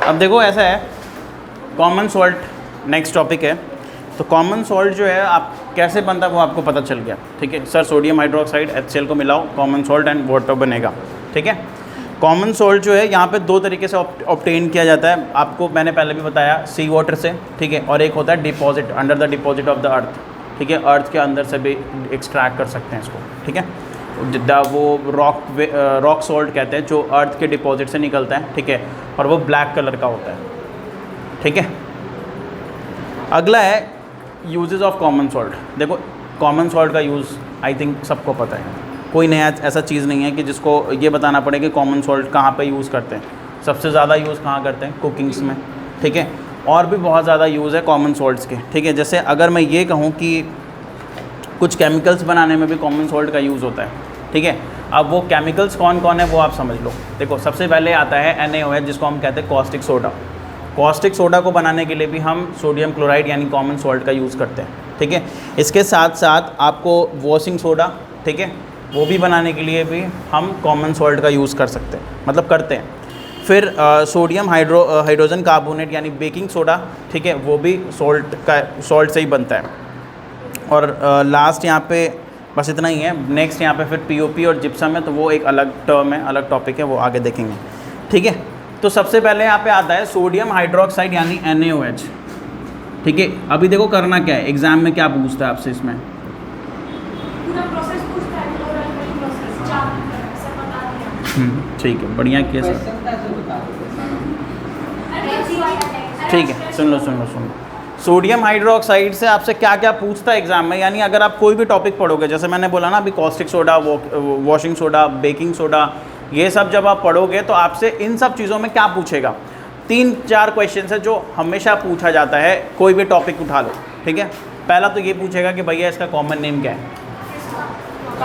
अब देखो ऐसा है, कॉमन सॉल्ट नेक्स्ट टॉपिक है। तो कॉमन सॉल्ट जो है आप कैसे बनता है वो आपको पता चल गया, ठीक है। सर सोडियम हाइड्रोक्साइड HCl को मिलाओ, कॉमन सॉल्ट एंड वाटर बनेगा, ठीक है। कॉमन सॉल्ट जो है यहाँ पे दो तरीके से ऑब्टेन किया जाता है, आपको मैंने पहले भी बताया, सी वाटर से, ठीक है, और एक होता है deposit, under the deposit of the earth, ठीक है, अर्थ के अंदर से भी एक्सट्रैक्ट कर सकते हैं इसको, ठीक है। वो रॉक सॉल्ट कहते हैं, जो अर्थ के डिपॉजिट से निकलता है, ठीक है, और वो ब्लैक कलर का होता है, ठीक है। अगला है यूजेस ऑफ कॉमन सॉल्ट। देखो कॉमन सॉल्ट का यूज़ आई थिंक सबको पता है, कोई नया ऐसा चीज़ नहीं है कि जिसको ये बताना पड़े कि कॉमन सॉल्ट कहाँ पे यूज़ करते हैं। सबसे ज़्यादा यूज़ कहाँ करते हैं? कुकिंग्स में, ठीक है। और भी बहुत ज़्यादा यूज़ है कॉमन सॉल्ट्स के, ठीक है। जैसे अगर मैं ये कहूँ कि कुछ केमिकल्स बनाने में भी कॉमन सॉल्ट का यूज़ होता है, ठीक है। अब वो केमिकल्स कौन कौन है वो आप समझ लो। देखो सबसे पहले आता है NaOH, जिसको हम कहते हैं कॉस्टिक सोडा। कॉस्टिक सोडा को बनाने के लिए भी हम सोडियम क्लोराइड यानी कॉमन सॉल्ट का यूज़ करते हैं, ठीक है। इसके साथ साथ आपको वॉशिंग सोडा, ठीक है, वो भी बनाने के लिए भी हम कॉमन सॉल्ट का यूज़ कर सकते हैं, मतलब करते हैं। फिर सोडियम हाइड्रोजन कार्बोनेट यानी बेकिंग सोडा, ठीक है, वो भी सॉल्ट से ही बनता है। और लास्ट यहाँ पे बस इतना ही है। नेक्स्ट यहाँ पे फिर POP और जिप्सम है, तो वो एक अलग टर्म है, अलग टॉपिक है, वो आगे देखेंगे, ठीक है। तो सबसे पहले यहाँ पे आता है सोडियम हाइड्रोक्साइड यानी NaOH, ठीक है। अभी देखो करना क्या है, एग्जाम में क्या पूछता है आपसे इसमें, पूरा प्रोसेस पूछता है, क्लोराइड प्रोसेस 4 नंबर से बता दिया। ठीक है, बढ़िया किया सर, ठीक है। सुन लो। सोडियम हाइड्रोक्साइड से आपसे क्या क्या पूछता है एग्जाम में, यानी अगर आप कोई भी टॉपिक पढ़ोगे, जैसे मैंने बोला ना अभी caustic soda, washing soda, baking soda, ये सब जब आप पढ़ोगे तो आपसे इन सब चीज़ों में क्या पूछेगा, 3-4 क्वेश्चन है जो हमेशा पूछा जाता है। कोई भी टॉपिक उठा लो, ठीक है। पहला तो ये पूछेगा कि भैया इसका कॉमन नेम क्या है,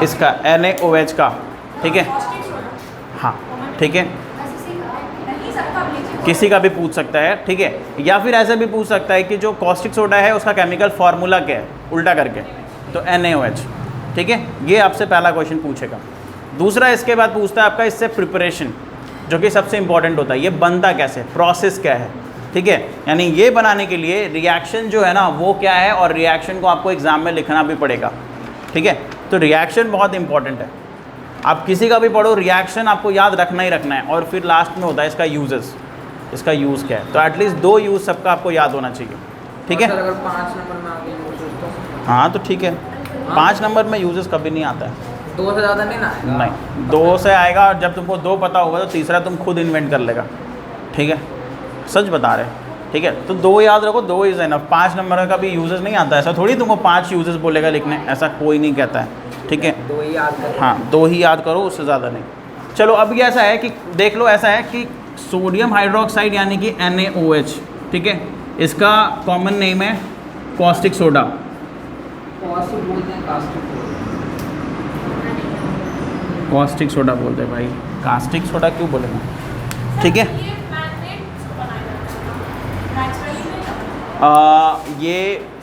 इसका NaOH का, ठीक है, हाँ, ठीक है। किसी का भी पूछ सकता है, ठीक है। या फिर ऐसे भी पूछ सकता है कि जो कॉस्टिक सोडा है उसका केमिकल फार्मूला क्या है, उल्टा करके, तो NaOH, ठीक है। ये आपसे पहला क्वेश्चन पूछेगा। दूसरा इसके बाद पूछता है आपका इससे प्रिपरेशन, जो कि सबसे इंपॉर्टेंट होता है, ये बनता कैसे, प्रोसेस क्या है, ठीक है। यानी ये बनाने के लिए रिएक्शन जो है ना वो क्या है, और रिएक्शन को आपको एग्जाम में लिखना भी पड़ेगा, ठीक है। तो रिएक्शन बहुत इंपॉर्टेंट है, आप किसी का भी पढ़ो रिएक्शन आपको याद रखना ही रखना है। और फिर लास्ट में होता है इसका यूजेस, इसका यूज़ क्या है, तो एटलीस्ट 2 यूज़ सबका आपको याद होना चाहिए, ठीक है। अगर 5 नंबर में आगे यूजेस तो हाँ तो ठीक है, 5 नंबर में यूजेस कभी नहीं आता है, 2 से ज़्यादा नहीं ना आएगा? नहीं, 2 से आएगा, और जब तुमको 2 पता होगा तो तीसरा तुम खुद इन्वेंट कर लेगा, ठीक है, सच बता रहे, ठीक है। तो 2 याद रखो, 2 इज़ एनफ। 5 नंबर का भी यूजेस नहीं आता, ऐसा थोड़ी तुमको 5 यूजेस बोलेगा लिखने, ऐसा कोई नहीं कहता है, ठीक है। 2 ही याद करो। हाँ 2 ही याद करो, उससे ज़्यादा नहीं। चलो अभी ऐसा है कि देख लो, ऐसा है कि सोडियम हाइड्रोक्साइड यानी कि NaOH, ठीक है, इसका कॉमन नेम है कॉस्टिक सोडा। कॉस्टिक बोलते हैं, कास्टिक कॉस्टिक सोडा बोलते हैं भाई, कास्टिक सोडा क्यों बोलेंगे, ठीक है। ये मैन-मेड बनाया जाता है, नेचुरली नहीं। ये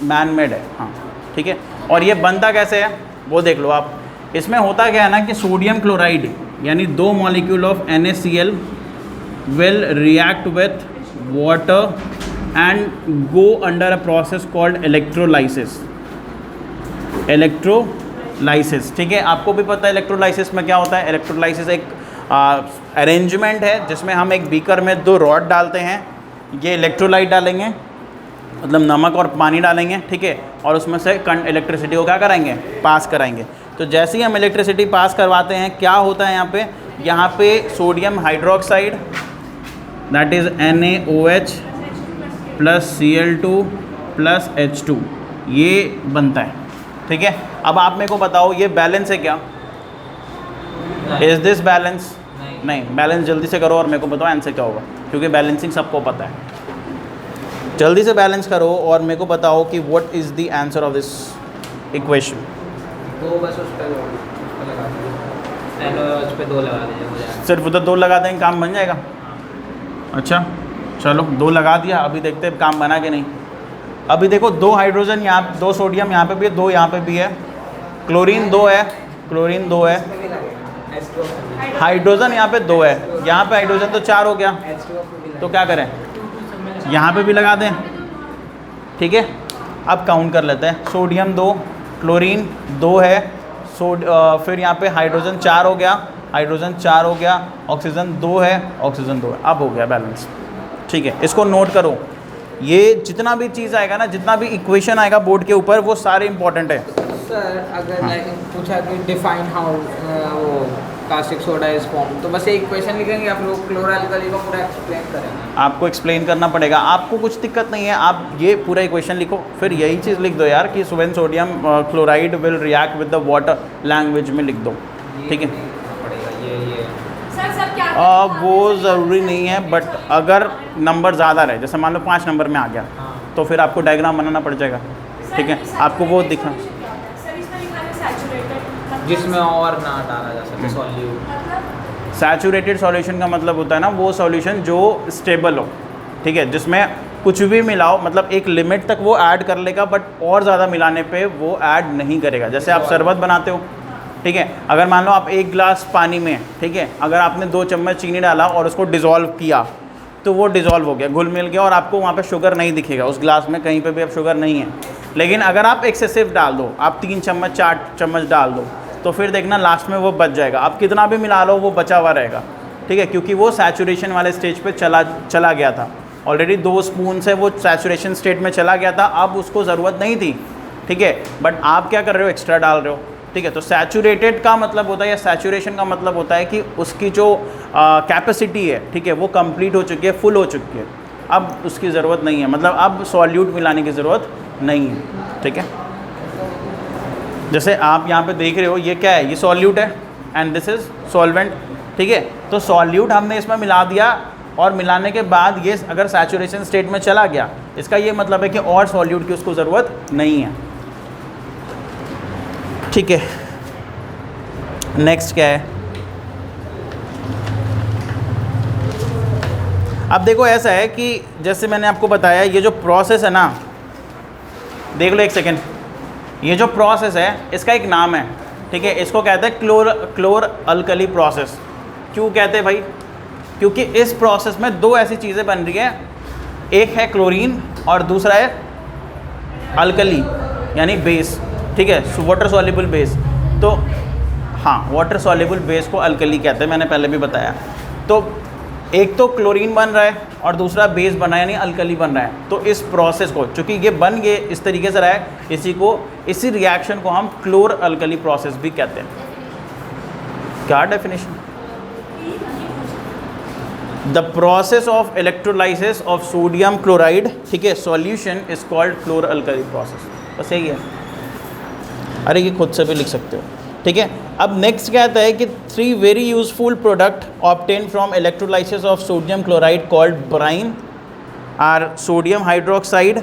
मैन मेड है, हाँ, ठीक है। और ये बनता कैसे है वो देख लो आप। इसमें होता क्या है ना कि सोडियम क्लोराइड यानी 2 molecule of NaCl will react with water and go under a process called electrolysis, ठीक है। आपको भी पता है इलेक्ट्रोलाइसिस में क्या होता है। इलेक्ट्रोलाइसिस एक अरेंजमेंट है जिसमें हम एक बीकर में 2 रॉड डालते हैं, ये इलेक्ट्रोलाइट डालेंगे, मतलब नमक और पानी डालेंगे, ठीक है, और उसमें से इलेक्ट्रिसिटी को क्या कराएंगे, पास कराएंगे। तो जैसे ही हम इलेक्ट्रिसिटी पास करवाते हैं क्या होता है यहाँ पे sodium hydroxide that is NaOH plus Cl2 plus H2 ये बनता है, ठीक है। अब आप मेरे को बताओ ये बैलेंस है क्या, इज़ दिस बैलेंस? नहीं, बैलेंस जल्दी से करो और मेरे को बताओ आंसर क्या होगा, क्योंकि बैलेंसिंग सबको पता है। जल्दी से बैलेंस करो और मेरे को बताओ कि what is the answer of this equation. 2 बस उस पर लगा दीजिए, उस पर 2 लगा दीजिए, हो जाएगा। सिर्फ उधर 2 लगा देंगे काम बन जाएगा? अच्छा चलो 2 लगा दिया, अभी देखते हैं काम बना कि नहीं। अभी देखो 2 हाइड्रोजन यहाँ, 2 सोडियम यहाँ पे भी है, 2 यहाँ पे भी है, क्लोरीन 2 है, क्लोरीन 2 है, हाइड्रोजन यहाँ पे 2 है, यहाँ पे हाइड्रोजन तो 4 हो गया, तो क्या करें यहाँ पे भी लगा दें, ठीक है। अब काउंट कर लेते हैं, सोडियम 2, क्लोरीन 2 है, फिर यहाँ पे हाइड्रोजन 4 हो गया, हाइड्रोजन 4 हो गया, ऑक्सीजन 2 है, ऑक्सीजन 2 है, अब हो गया बैलेंस, ठीक है। इसको नोट करो, ये जितना भी चीज़ आएगा ना, जितना भी इक्वेशन आएगा बोर्ड के ऊपर वो सारे इंपॉर्टेंट है। सर अगर हाँ। पूछा कि डिफाइन हाउ वो कास्टिक सोडा इज फॉर्म। तो बस एक क्वेश्चन लिखेंगे या फिर वो क्लोरल-अल्कली को पूरा एक्सप्लेन करेंगे? आपको एक्सप्लेन करना पड़ेगा, आपको कुछ दिक्कत नहीं है, आप ये पूरा इक्वेशन लिखो, फिर यही चीज़ लिख दो यार कि when sodium chloride will react with the water, language में लिख दो, ठीक है। पड़ेगा ये सर सब क्या वो ज़रूरी नहीं है, बट अगर नंबर ज़्यादा रहे, जैसे मान लो 5 नंबर में आ गया, हाँ। तो फिर आपको डायग्राम बनाना पड़ जाएगा, ठीक है, आपको वो दिखना। सर इसमें लिखा है सैचुरेटेड, जिसमें और ना डाला जा सके सॉल्यूट। मतलब सैचुरेटेड सॉल्यूशन का मतलब होता है ना वो सॉल्यूशन जो स्टेबल हो, ठीक है, जिसमें कुछ भी मिलाओ, मतलब एक लिमिट तक वो ऐड कर लेगा, बट और ज़्यादा मिलाने पे वो ऐड नहीं करेगा। जैसे आप शरबत बनाते हो, ठीक है, अगर मान लो आप 1 गिलास पानी में, ठीक है, अगर आपने 2 चम्मच चीनी डाला और उसको डिज़ोल्व किया, तो वो डिज़ोल्व हो गया, घुल मिल गया, और आपको वहाँ पे शुगर नहीं दिखेगा उस ग्लास में, कहीं पे भी अब शुगर नहीं है। लेकिन अगर आप एक्सेसिव डाल दो, आप 3 चम्मच 4 चम्मच डाल दो, तो फिर देखना लास्ट में वो बच जाएगा। आप कितना भी मिला लो वो बचा हुआ रहेगा, ठीक है, क्योंकि वो सैचुरेशन वाले स्टेज पे चला गया था ऑलरेडी। 2 स्पून से वो सैचुरेशन स्टेट में चला गया था, अब उसको ज़रूरत नहीं थी, ठीक है, बट आप क्या कर रहे हो, एक्स्ट्रा डाल रहे हो, ठीक है। तो सैचुरेटेड का मतलब होता है, या सैचुरेशन का मतलब होता है कि उसकी जो कैपेसिटी है, ठीक है, वो कंप्लीट हो चुकी है, फुल हो चुकी है, अब उसकी ज़रूरत नहीं है, मतलब अब सॉल्यूट मिलाने की ज़रूरत नहीं है, ठीक है। जैसे आप यहाँ पे देख रहे हो, ये क्या है, ये सॉल्यूट है एंड दिस इज़ सॉल्वेंट, ठीक है। तो सॉल्यूट हमने इसमें मिला दिया, और मिलाने के बाद ये अगर सैचुरेशन स्टेट में चला गया, इसका ये मतलब है कि और सॉल्यूट की उसको ज़रूरत नहीं है, ठीक है। नेक्स्ट क्या है, अब देखो ऐसा है कि जैसे मैंने आपको बताया, ये जो प्रोसेस है ना, देख लो एक सेकेंड, ये जो प्रोसेस है इसका एक नाम है, ठीक है, इसको कहते हैं क्लोर अल्कली प्रोसेस। क्यों कहते हैं भाई, क्योंकि इस प्रोसेस में 2 ऐसी चीज़ें बन रही हैं, एक है क्लोरीन और दूसरा है अल्कली यानी बेस, ठीक है, वाटर सॉल्युबल बेस। तो हाँ, वाटर सॉल्युबल बेस को अल्कली कहते हैं, मैंने पहले भी बताया। तो एक तो क्लोरीन बन रहा है और दूसरा बेस बन रहा है, यानी अल्कली बन रहा है। तो इस प्रोसेस को, चूँकि ये बन गए इस तरीके से रहा है, इसी रिएक्शन को हम क्लोर अल्कली प्रोसेस भी कहते हैं। क्या definition, the process of electrolysis of sodium chloride, ठीक है, solution is called क्लोर alkali process. बस यही है, अरे ये खुद से भी लिख सकते हो, ठीक है। अब नेक्स्ट कहता है कि 3 very useful product obtain from electrolysis of sodium chloride called brine are sodium hydroxide,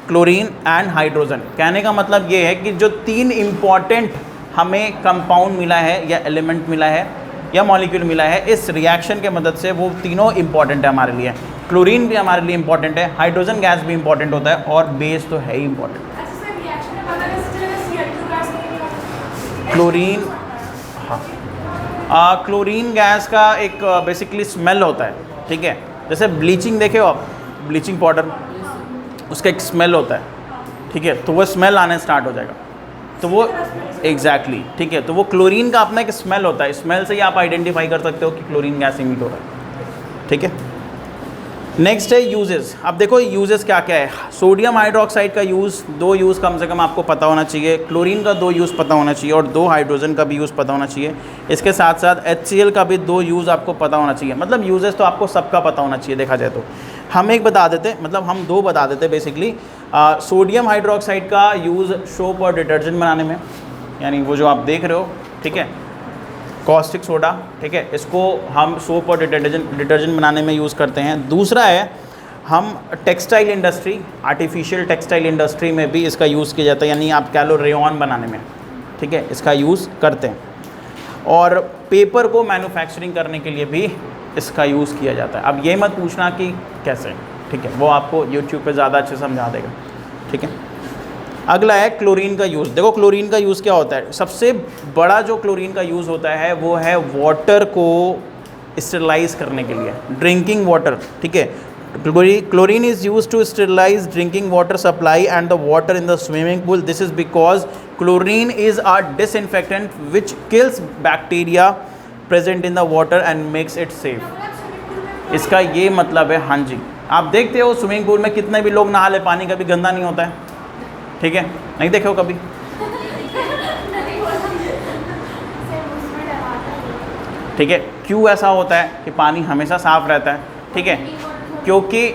chlorine and hydrogen. कहने का मतलब ये है कि जो 3 इम्पॉर्टेंट हमें कंपाउंड मिला है, या एलिमेंट मिला है, या मॉलिक्यूल मिला है, इस रिएक्शन के मदद से, वो तीनों इंपॉर्टेंट है हमारे लिए। क्लोरीन भी हमारे लिए इंपॉर्टेंट है, हाइड्रोजन गैस भी इंपॉर्टेंट होता है, और बेस तो है ही इंपॉर्टेंट। क्लोरीन, हाँ, क्लोरीन गैस का एक बेसिकली स्मेल होता है, ठीक है। जैसे ब्लीचिंग देखे हो आप, ब्लीचिंग पाउडर, उसका एक स्मेल होता है, ठीक है, तो वो स्मेल आने स्टार्ट हो जाएगा, तो वो एग्जैक्टली, ठीक है, तो वो क्लोरीन का अपना एक स्मेल होता है, स्मेल से ही आप आइडेंटिफाई कर सकते हो कि क्लोरीन गैस इमिट हो रहा है, ठीक है। नेक्स्ट है यूजेस। अब देखो यूजेस क्या क्या है। सोडियम हाइड्रोक्साइड का यूज़, 2 यूज़ कम से कम आपको पता होना चाहिए, क्लोरीन का 2 यूज़ पता होना चाहिए, और 2 हाइड्रोजन का भी यूज़ पता होना चाहिए। इसके साथ साथ HCl का भी 2 यूज़ आपको पता होना चाहिए। मतलब यूजेस तो आपको सबका पता होना चाहिए देखा जाए तो। हम एक बता देते, मतलब हम 2 बता देते बेसिकली। सोडियम हाइड्रोक्साइड का यूज़ सोप और डिटर्जेंट बनाने में, यानी वो जो आप देख रहे हो, ठीक है, कॉस्टिक सोडा, ठीक है, इसको हम सोप और डिटर्जेंट बनाने में यूज़ करते हैं। दूसरा है, हम textile industry, artificial textile industry में भी इसका यूज़ किया जाता है, यानी आप कह लो रेयॉन बनाने में, ठीक है, इसका यूज़ करते हैं। और पेपर को मैन्युफैक्चरिंग करने के लिए भी इसका यूज़ किया जाता है। अब ये मत पूछना कि कैसे, ठीक है, वो आपको यूट्यूब पे ज़्यादा अच्छे समझा देगा, ठीक है। अगला है क्लोरीन का यूज़। देखो क्लोरीन का यूज़ क्या होता है, सबसे बड़ा जो क्लोरीन का यूज़ होता है वो है वाटर को स्टेरिलाइज करने के लिए, ड्रिंकिंग वाटर, ठीक है। Chlorine is use to sterilise drinking water supply and the water in the swimming pool. This is because chlorine is a disinfectant which kills bacteria present in the water and makes it safe. इसका ये मतलब है, हाँ जी, आप देखते हो स्विमिंग पूल में कितने भी लोग नहा ले, पानी कभी गंदा नहीं होता है, ठीक है, नहीं देखे हो कभी? ठीक है। क्यों ऐसा होता है कि पानी हमेशा साफ़ रहता है? ठीक है, क्योंकि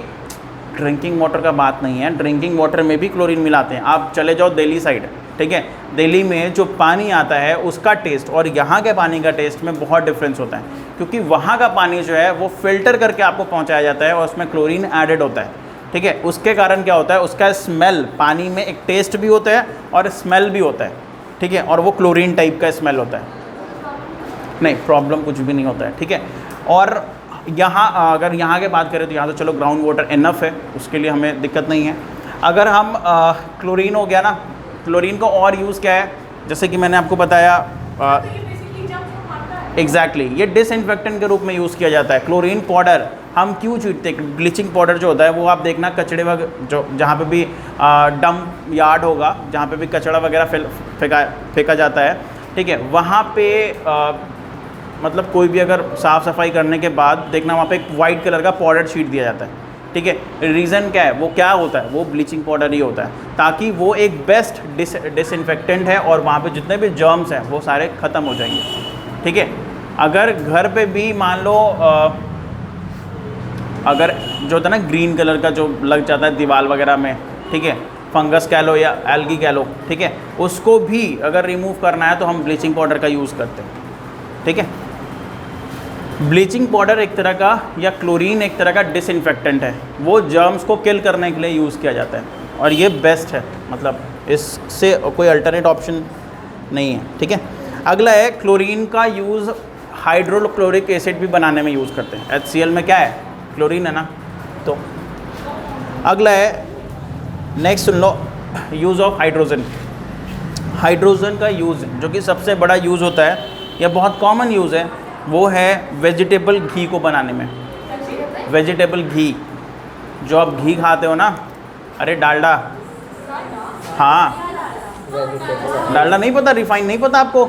ड्रिंकिंग वाटर का बात नहीं है, ड्रिंकिंग वाटर में भी क्लोरीन मिलाते हैं। आप चले जाओ दिल्ली साइड, ठीक है, दिल्ली में जो पानी आता है उसका टेस्ट और यहाँ के पानी का टेस्ट में बहुत डिफरेंस होता है, क्योंकि वहाँ का पानी जो है वो फ़िल्टर करके आपको पहुँचाया जाता है और उसमें क्लोरीन एडेड होता है। ठीक है, उसके कारण क्या होता है, उसका स्मेल, पानी में एक टेस्ट भी होता है और स्मेल भी होता है। ठीक है, और वो क्लोरीन टाइप का स्मेल होता है। नहीं, प्रॉब्लम कुछ भी नहीं होता है। ठीक है, और यहाँ अगर यहाँ की बात करें तो यहाँ तो चलो ग्राउंड वाटर इनफ है, उसके लिए हमें दिक्कत नहीं है। अगर हम क्लोरीन हो गया ना, क्लोरीन का और यूज़ क्या है, जैसे कि मैंने आपको बताया एग्जैक्टली ये डिसइंफेक्टेंट के रूप में यूज़ किया जाता है। क्लोरीन पाउडर हम क्यों छींटते हैं? ब्लीचिंग पाउडर जो होता है वो आप देखना कचड़े वगैरह जो जहाँ पे भी डंप यार्ड होगा, जहाँ पे भी कचड़ा वगैरह फेंका जाता है, ठीक है, वहाँ पे मतलब कोई भी अगर साफ़ सफाई करने के बाद देखना वहाँ पे एक वाइट कलर का पाउडर शीट दिया जाता है। ठीक है, रीज़न क्या है? वो क्या होता है? वो ब्लीचिंग पाउडर ही होता है, ताकि वो एक बेस्ट डिसइंफेक्टेंट है और वहाँ पे जितने भी जर्म्स हैं वो सारे ख़त्म हो जाएंगे। ठीक है, अगर घर पे भी मान लो अगर जो होता है ना ग्रीन कलर का जो लग जाता है दीवार वगैरह में, ठीक है, फंगस कह लो या एल्गी कह लो, ठीक है, उसको भी अगर रिमूव करना है तो हम ब्लीचिंग पाउडर का यूज़ करते हैं। ठीक है, ब्लीचिंग पाउडर एक तरह का या क्लोरीन एक तरह का डिसइंफेक्टेंट है, वो जर्म्स को किल करने के लिए यूज़ किया जाता है और ये बेस्ट है, मतलब इससे कोई अल्टरनेट ऑप्शन नहीं है। ठीक है, अगला है क्लोरीन का यूज़ हाइड्रोक्लोरिक एसिड भी बनाने में यूज़ करते हैं। HCl में क्या है? क्लोरीन है ना। तो अगला है, next soon low, use of hydrogen. Hydrogen का यूज़ जो कि सबसे बड़ा यूज़ होता है या बहुत कॉमन यूज़ है, वो है वेजिटेबल घी को बनाने में। वेजिटेबल घी, जो आप घी खाते हो ना, अरे डालडा, हाँ डालडा नहीं पता, रिफाइन नहीं पता आपको?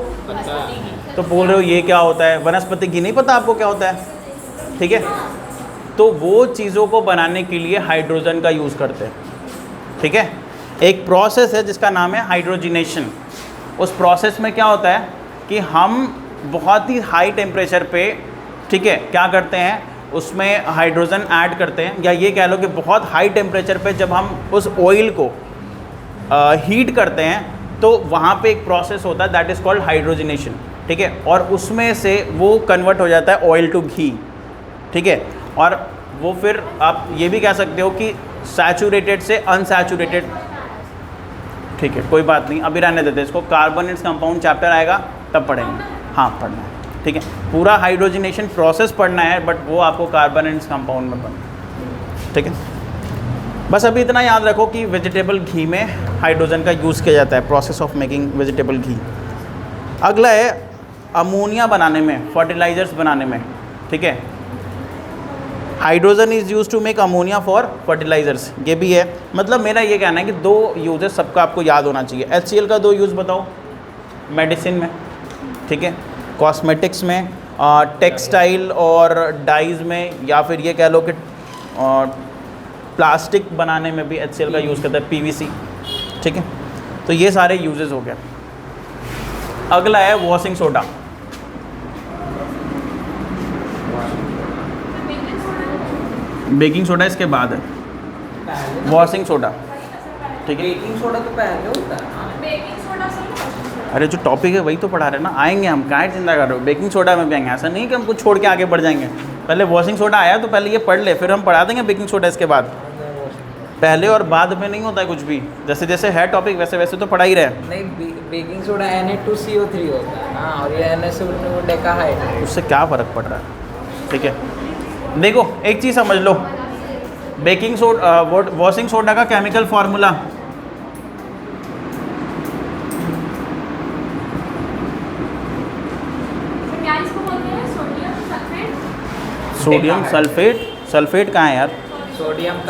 तो बोल रहे हो ये क्या होता है? वनस्पति घी नहीं पता आपको क्या होता है? ठीक है, तो वो चीज़ों को बनाने के लिए हाइड्रोजन का यूज़ करते हैं। ठीक है, एक प्रोसेस है जिसका नाम है हाइड्रोजिनेशन। उस प्रोसेस में क्या होता है कि हम बहुत ही हाई टेम्परेचर पे, ठीक है, क्या करते हैं, उसमें हाइड्रोजन ऐड करते हैं, या ये कह लो कि बहुत हाई टेम्परेचर पे जब हम उस ऑयल को हीट करते हैं तो वहाँ पे एक प्रोसेस होता है दैट इज़ कॉल्ड हाइड्रोजिनेशन। ठीक है, और उसमें से वो कन्वर्ट हो जाता है ऑयल टू घी। ठीक है, और वो फिर आप ये भी कह सकते हो कि सैचुरेटेड से अनसैचुरेटेड। ठीक है, कोई बात नहीं, अभी रहने देते इसको, कार्बोनेट्स कंपाउंड चैप्टर आएगा तब पढ़ेंगे। हाँ पढ़ना है, ठीक है, पूरा हाइड्रोजिनेशन प्रोसेस पढ़ना है, बट वो आपको कार्बोनेट्स कंपाउंड में पढ़ना है। ठीक है, बस अभी इतना याद रखो कि वेजिटेबल घी में हाइड्रोजन का यूज़ किया जाता है, प्रोसेस ऑफ मेकिंग वेजिटेबल घी। अगला है अमोनिया बनाने में, फर्टिलाइजर्स बनाने में। ठीक है, hydrogen is use to make ammonia for fertilisers, ये भी है। मतलब मेरा ये कहना है कि दो यूजेस सबका आपको याद होना चाहिए। HCl का दो यूज़ बताओ, मेडिसिन में, ठीक है, कॉस्मेटिक्स में, टेक्सटाइल और डाइज में, या फिर ये कह लो कि प्लास्टिक बनाने में भी HCl का यूज़ करते हैं, PVC। ठीक है, तो ये सारे यूजेस हो गए। अगला है वॉशिंग सोडा। बेकिंग सोडा इसके बाद है, वॉशिंग सोडा। ठीक है, बेकिंग सोडा तो पहले होता है। बेकिंग सोडा से अरे जो टॉपिक है वही तो पढ़ा रहे हैं ना, आएंगे हम, काहे चिंता कर रहे हो, बेकिंग सोडा में भी आएंगे, ऐसा नहीं कि हम कुछ छोड़ के आगे बढ़ जाएंगे। पहले वॉशिंग सोडा आया तो पहले ये पढ़ ले, फिर हम पढ़ा देंगे बेकिंग सोडा इसके बाद। पहले और बाद में नहीं होता है कुछ भी, जैसे जैसे है टॉपिक वैसे वैसे तो पढ़ा ही रहे। नहीं, बेकिंग सोडा Na2CO3 होता है ना, और ये NaCO डेकाहाइड्रेट। उससे क्या फ़र्क पड़ रहा है? ठीक है, देखो एक चीज़ समझ लो, बेकिंग सोडा वॉशिंग सोडा का केमिकल फार्मूला, क्या इसको बोलते हैं? Sodium sulphate. Sodium sulphate, sulphate कहाँ है यार?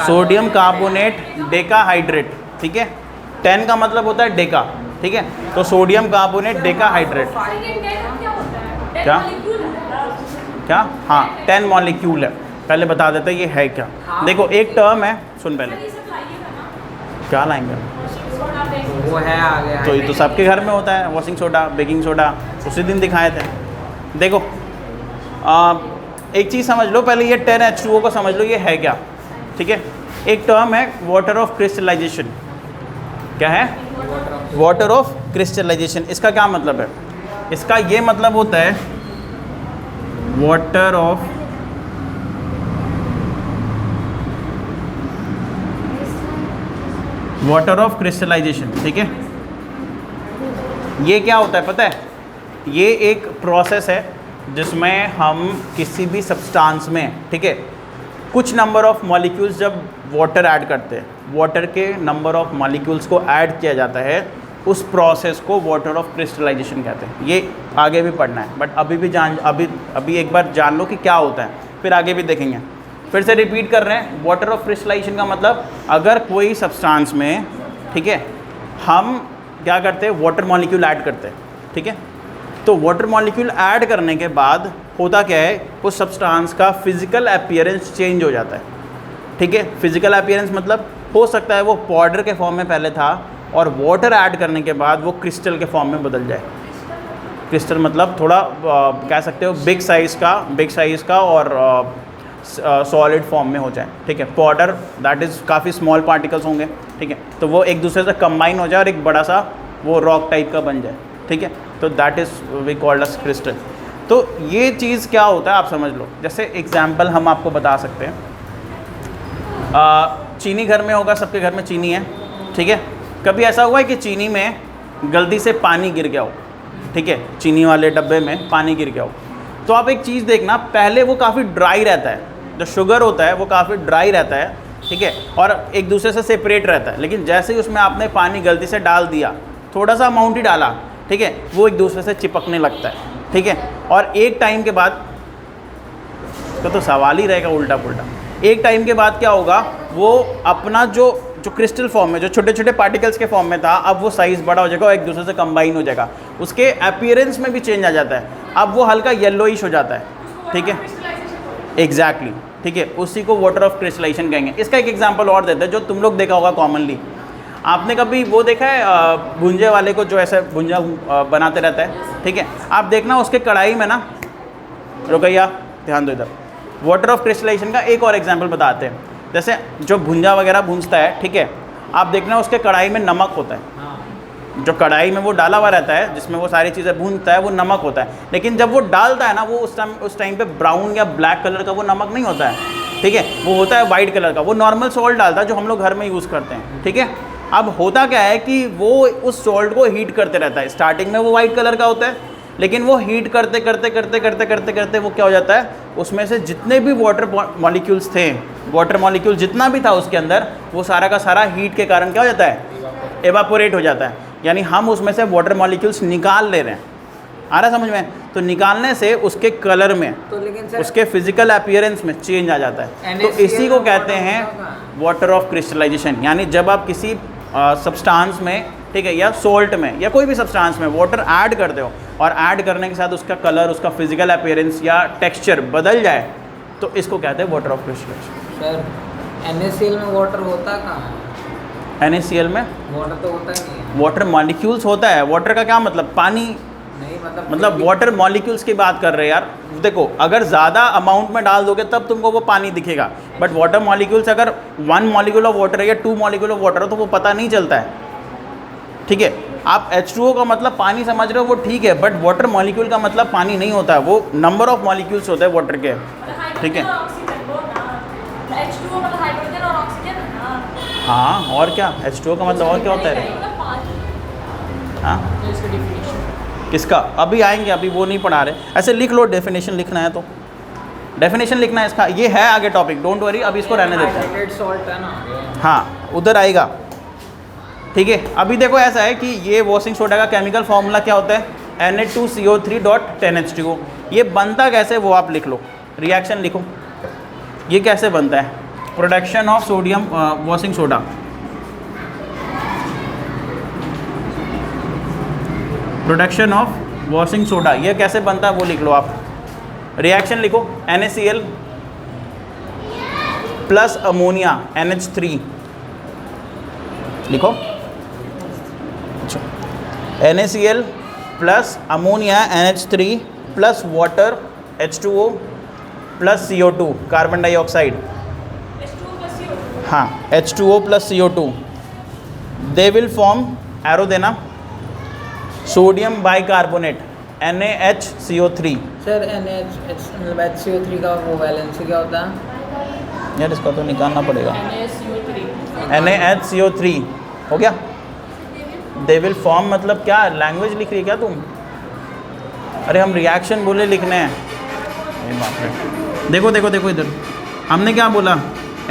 Sodium carbonate decahydrate. ठीक है, 10 का मतलब होता है डेका। ठीक है, तो सोडियम कार्बोनेट डेकाहाइड्रेट। क्या होता है? क्या? मॉलिक्यूल है। क्या? हाँ 10 मॉलिक्यूल है, पहले बता देते हैं ये है क्या। देखो एक टर्म है, सुन पहले, ये सब लाइएगा ना, क्या लाएंगे? वॉशिंग सोडा, बेकिंग वो है आगे। तो ये तो सबके घर में होता है, वॉशिंग सोडा, बेकिंग सोडा, उसी दिन दिखाए थे। देखो एक चीज़ समझ लो पहले, ये 10H2O को समझ लो ये है क्या, ठीक है। एक टर्म है वाटर ऑफ क्रिस्टलाइजेशन। क्या है? Water of crystallisation. इसका क्या मतलब है? इसका ये मतलब होता है वाटर ऑफ क्रिस्टलाइजेशन, ठीक है। ये क्या होता है पता है? ये एक प्रोसेस है जिसमें हम किसी भी सब्सटेंस में, ठीक है, कुछ नंबर ऑफ मॉलिक्यूल्स जब वाटर ऐड करते हैं, वाटर के नंबर ऑफ मॉलिक्यूल्स को ऐड किया जाता है, उस प्रोसेस को वाटर ऑफ क्रिस्टलाइजेशन कहते हैं। ये आगे भी पढ़ना है, बट अभी एक बार जान लो कि क्या होता है, फिर आगे भी देखेंगे। फिर से रिपीट कर रहे हैं, वाटर ऑफ क्रिस्टलाइजेशन का मतलब अगर कोई सब्सटेंस में, ठीक है, हम क्या करते हैं, वाटर मॉलिक्यूल ऐड करते हैं, ठीक है। तो वाटर मॉलिक्यूल ऐड करने के बाद होता क्या है, उस सब्सटेंस का फिजिकल अपीयरेंस चेंज हो जाता है, ठीक है। फिजिकल अपीयरेंस मतलब हो सकता है वो पाउडर के फॉर्म में पहले था और वाटर ऐड करने के बाद वो क्रिस्टल के फॉर्म में बदल जाए। क्रिस्टल मतलब थोड़ा कह सकते हो बिग साइज़ का और सॉलिड फॉर्म में हो जाए, ठीक है। पाउडर दैट इज़ काफ़ी स्मॉल पार्टिकल्स होंगे, ठीक है, तो वो एक दूसरे से कंबाइन हो जाए और एक बड़ा सा वो रॉक टाइप का बन जाए, ठीक है। तो that is we called as crystal. तो ये चीज़ क्या होता है आप समझ लो। जैसे एग्जाम्पल हम आपको बता सकते हैं, चीनी घर में होगा, सबके घर में चीनी है, ठीक है। कभी ऐसा हुआ है कि चीनी में गलती से पानी गिर गया हो, ठीक है, चीनी वाले डब्बे में पानी गिर गया हो, तो आप एक चीज़ देखना, पहले वो काफ़ी ड्राई रहता है, जो शुगर होता है वो काफ़ी ड्राई रहता है, ठीक है, और एक दूसरे से सेपरेट रहता है। लेकिन जैसे ही उसमें आपने पानी गलती से डाल दिया, थोड़ा सा अमाउंट ही डाला, ठीक है, वो एक दूसरे से चिपकने लगता है, ठीक है। और एक टाइम के बाद, तो सवाल ही रहेगा उल्टा पुल्टा, एक टाइम के बाद क्या होगा, वो अपना जो क्रिस्टल फॉर्म में, जो छोटे छोटे पार्टिकल्स के फॉर्म में था, अब वो साइज़ बड़ा हो जाएगा और एक दूसरे से कंबाइन हो जाएगा, उसके अपीयरेंस में भी चेंज आ जाता है, अब वो हल्का येलोइश हो जाता है, ठीक है, एग्जैक्टली, ठीक है, उसी को वाटर ऑफ क्रिस्टलाइजेशन कहेंगे। इसका एक एग्जांपल और देते हैं जो तुम लोग देखा होगा कॉमनली। आपने कभी वो देखा है भुंजे वाले को, जो ऐसे भुंजा बनाते रहता है, ठीक है, आप देखना उसके कढ़ाई में ना, रुकैया ध्यान दो इधर, वाटर ऑफ क्रिस्टलाइजेशन का एक और एग्जांपल बताते हैं। जैसे जो भुंजा वगैरह भूंजता है, ठीक है, आप देखना उसके कढ़ाई में नमक होता है, जो कढ़ाई में वो डाला हुआ रहता है जिसमें वो सारी चीज़ें भूनता है, वो नमक होता है। लेकिन जब वो डालता है ना, वो उस टाइम पे ब्राउन या ब्लैक कलर का वो नमक नहीं होता है, ठीक है, वो होता है वाइट कलर का, वो नॉर्मल सॉल्ट डालता है जो हम लोग घर में यूज़ करते हैं, ठीक है। अब होता क्या है कि वो उस सॉल्ट को हीट करते रहता है, स्टार्टिंग में वो वाइट कलर का होता है, लेकिन वो हीट करते करते वो क्या हो जाता है, उसमें से जितने भी वाटर मॉलिक्यूल्स थे, वाटर मॉलिक्यूल जितना भी था उसके अंदर, वो सारा का सारा हीट के कारण क्या हो जाता है, एवापोरेट हो जाता है। यानी हम उसमें से वाटर मॉलिक्यूल्स निकाल ले रहे हैं, आ रहा समझ में? तो निकालने से उसके कलर में, तो लेकिन सर, उसके फिजिकल अपीयरेंस में चेंज आ जाता है। तो इसी को कहते हैं वाटर ऑफ क्रिस्टलाइजेशन। यानी जब आप किसी सब्सटेंस में, ठीक है, या सोल्ट में या कोई भी सब्सटेंस में वाटर ऐड करते हो और ऐड करने के साथ उसका कलर, उसका फिजिकल अपीयरेंस या टेक्सचर बदल जाए, तो इसको कहते हैं water of crystallisation. Sir NaCl में वाटर होता कहाँ है? NaCl में वाटर तो होता नहीं है। वाटर मॉलिक्यूल्स होता है। वाटर का क्या मतलब? पानी नहीं, मतलब वाटर मॉलिक्यूल्स की बात कर रहे हैं यार। देखो, अगर ज़्यादा अमाउंट में डाल दोगे तब तुमको वो पानी दिखेगा, बट वाटर मॉलिक्यूल्स अगर 1 मॉलिक्यूल ऑफ वाटर है या 2 मॉलिक्यूल ऑफ वाटर हो तो वो पता नहीं चलता है, ठीक है। आप H2O का मतलब पानी समझ रहे हो, वो ठीक है, बट वाटर मॉलिक्यूल का मतलब पानी नहीं होता है, वो नंबर ऑफ मॉलिक्यूल्स होते हैं वाटर के, ठीक है। हाँ, और क्या, H2O का मतलब और क्या होता है? हाँ, किसका? अभी आएंगे, अभी वो नहीं पढ़ा रहे। ऐसे लिख लो, डेफिनेशन लिखना है तो डेफिनेशन लिखना है इसका, ये है आगे टॉपिक, डोंट वरी, अभी इसको रहने देते हैं। सॉल्ट है ना, हाँ, उधर आएगा, ठीक है। अभी देखो ऐसा है कि ये वॉशिंग सोडा का केमिकल फार्मूला क्या होता है, Na2CO3.10H2O। ये बनता कैसे वो आप लिख लो, रिएक्शन लिखो, ये कैसे बनता है, production of sodium washing soda, production of washing soda, ये कैसे बनता है वो लिख लो आप। रिएक्शन लिखो, NaCl प्लस अमोनिया NH3 लिखो। अच्छा, NaCl plus ammonia NH3 plus water H2O plus CO2 carbon dioxide, H2O plus CO2. हाँ H2O plus CO2, they will form, arrow देना, सोडियम बाइकार्बोनेट NaHCO3। सर मतलब HCO3 का वो वैलेंसी क्या होता है? यार इसका तो निकालना पड़ेगा, NaCO3. NaHCO3 हो गया। दे विल फॉर्म मतलब क्या लैंग्वेज लिख रही है क्या तुम? अरे हम रिएक्शन बोले लिखने हैं। अरे बाप रे, देखो देखो देखो इधर हमने क्या बोला,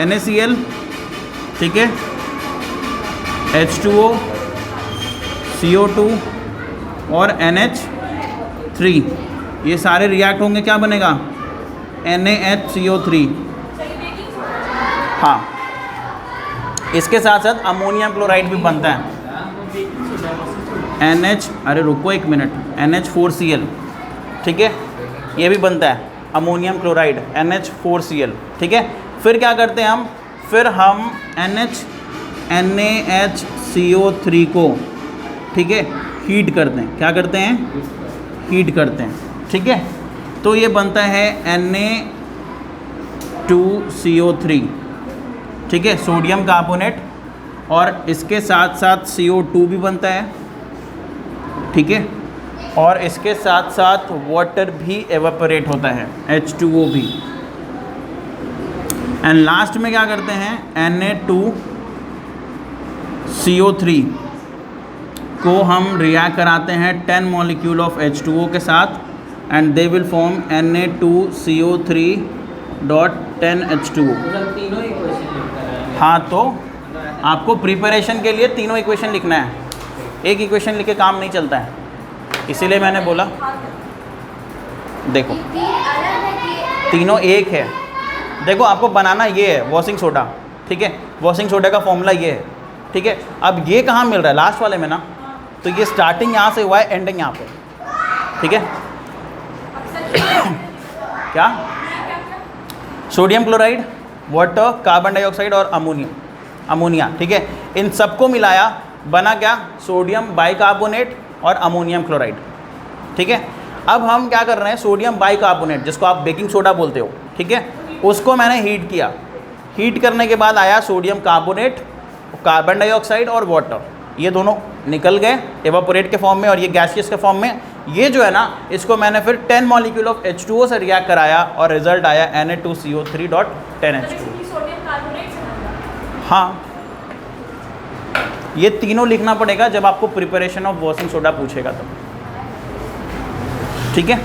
NaCl, ठीक है, H2O, CO2 और NH3, ये सारे रिएक्ट होंगे, क्या बनेगा? NaHCO3। हाँ, इसके साथ साथ अमोनियम क्लोराइड भी बनता है, NH, अरे रुको एक मिनट, NH4Cl, ठीक है, ये भी बनता है अमोनियम क्लोराइड NH4Cl, ठीक है। फिर क्या करते हैं हम, फिर हम NaHCO3 को, ठीक है, हीट करते हैं, क्या करते हैं? हीट करते हैं, ठीक है। तो ये बनता है Na2CO3, ठीक है, सोडियम कार्बोनेट, और इसके साथ साथ CO2 भी बनता है, ठीक है, और इसके साथ साथ वाटर भी एवापोरेट होता है, H2O भी। एंड लास्ट में क्या करते हैं, Na2CO3 को हम रिएक्ट कराते हैं 10 मॉलिक्यूल ऑफ H2O के साथ, and they will form Na2CO3.10H2O। मतलब तीनों इक्वेशन लिखकर आएंगे। हाँ, तो आपको प्रिपरेशन के लिए तीनों इक्वेशन लिखना है, एक इक्वेशन लिख के काम नहीं चलता है, इसीलिए मैंने बोला देखो तीनों एक है। देखो आपको बनाना ये है वॉशिंग सोडा, ठीक है, वॉशिंग सोडा का फॉर्मूला ये है, ठीक है। अब ये कहाँ मिल रहा है? लास्ट वाले में ना, तो ये स्टार्टिंग यहाँ से हुआ है, एंडिंग यहाँ पे, ठीक है। क्या? Sodium chloride, water, carbon dioxide और अमोनिया, ठीक है, इन सबको मिलाया बना क्या? सोडियम बाइकार्बोनेट और अमोनियम क्लोराइड, ठीक है। अब हम क्या कर रहे हैं, सोडियम बाइकार्बोनेट जिसको आप बेकिंग सोडा बोलते हो, ठीक है, उसको मैंने हीट किया, हीट करने के बाद आया सोडियम कार्बोनेट, कार्बन डाइऑक्साइड और वाटर, ये दोनों निकल गए एवापोरेट के फॉर्म में और ये गैसियस के फॉर्म में। ये जो है ना, इसको मैंने फिर 10 मॉलिक्यूल ऑफ H2O से रिएक्ट कराया और रिजल्ट आया Na2CO3.10H2O। हाँ, ये तीनों लिखना पड़ेगा जब आपको प्रिपरेशन ऑफ वॉशिंग सोडा पूछेगा तो, ठीक है।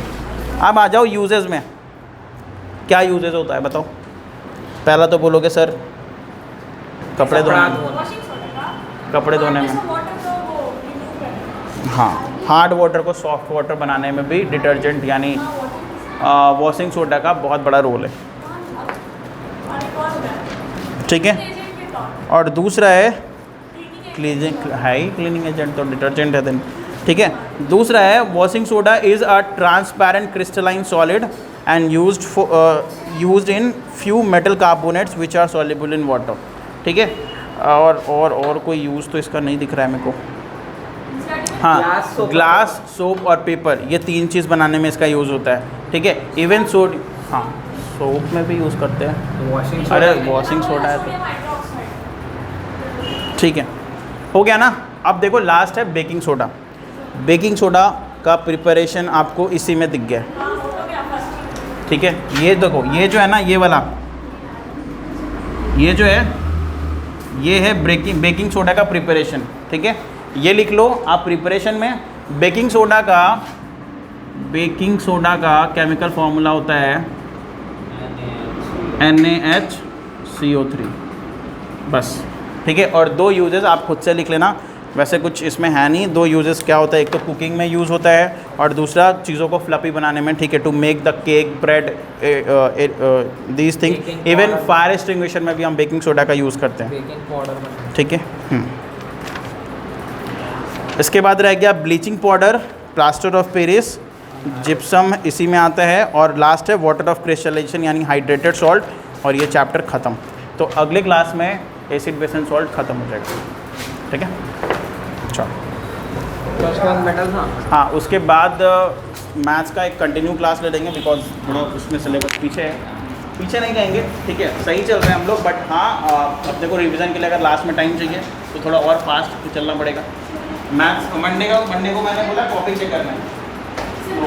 अब आ जाओ यूजेस में, क्या यूजेस होता है बताओ। पहला तो बोलोगे सर कपड़े धोने में, कपड़े धोने में, हाँ, हार्ड वाटर को सॉफ्ट वाटर बनाने में भी डिटर्जेंट यानी वॉशिंग सोडा का बहुत बड़ा रोल है, ठीक है। और दूसरा है क्लीनिंग एजेंट, तो डिटर्जेंट है दिन, ठीक है। दूसरा है washing soda is a transparent crystalline solid and used in few metal carbonates which are soluble in water, ठीक है। और कोई यूज़ तो इसका नहीं दिख रहा है मेरे को। हाँ, ग्लास, सोप और पेपर, ये तीन चीज़ बनाने में इसका यूज़ होता है, ठीक है। इवन हाँ, सोप में भी यूज़ करते हैं, अरे वॉशिंग सोडा है तो, ठीक है, हो गया ना। अब देखो लास्ट है बेकिंग सोडा। बेकिंग सोडा का प्रिपरेशन आपको इसी में दिख गया, ठीक है। ये देखो, ये जो है ना, ये वाला, ये जो है, ये है बेकिंग सोडा का प्रिपरेशन, ठीक है। ये लिख लो आप प्रिपरेशन में। बेकिंग सोडा का केमिकल फॉर्मूला होता है NaHCO3, बस, ठीक है। और दो यूजेस आप खुद से लिख लेना, वैसे कुछ इसमें है नहीं। दो यूजेस क्या होता है, एक तो कुकिंग में यूज़ होता है और दूसरा चीज़ों को फ्लफी बनाने में, ठीक है, to make the cake, bread, these thing. Even fire extinguisher में भी हम बेकिंग सोडा का यूज़ करते हैं, ठीक है। इसके बाद रह गया bleaching powder, plaster of Paris, gypsum इसी में आता है, और लास्ट है वाटर ऑफ क्रिस्टलाइजेशन यानी हाइड्रेटेड सॉल्ट। और ये चैप्टर ख़त्म। तो अगले क्लास में एसिड बेस एंड सॉल्ट ख़त्म हो जाएगा, ठीक है। चलो, तो उसके बाद मेटल था। हाँ, उसके बाद मैथ्स का एक कंटिन्यू क्लास ले लेंगे, बिकॉज थोड़ा उसमें सिलेबस पीछे है। पीछे नहीं कहेंगे, ठीक है, सही चल रहे हैं हम लोग, बट हाँ अपने को रिवीजन के लिए अगर लास्ट में टाइम चाहिए तो थोड़ा और फास्ट चलना पड़ेगा। मैथ्स मंडे को मैंने बोला कॉपी चेक करना है, तो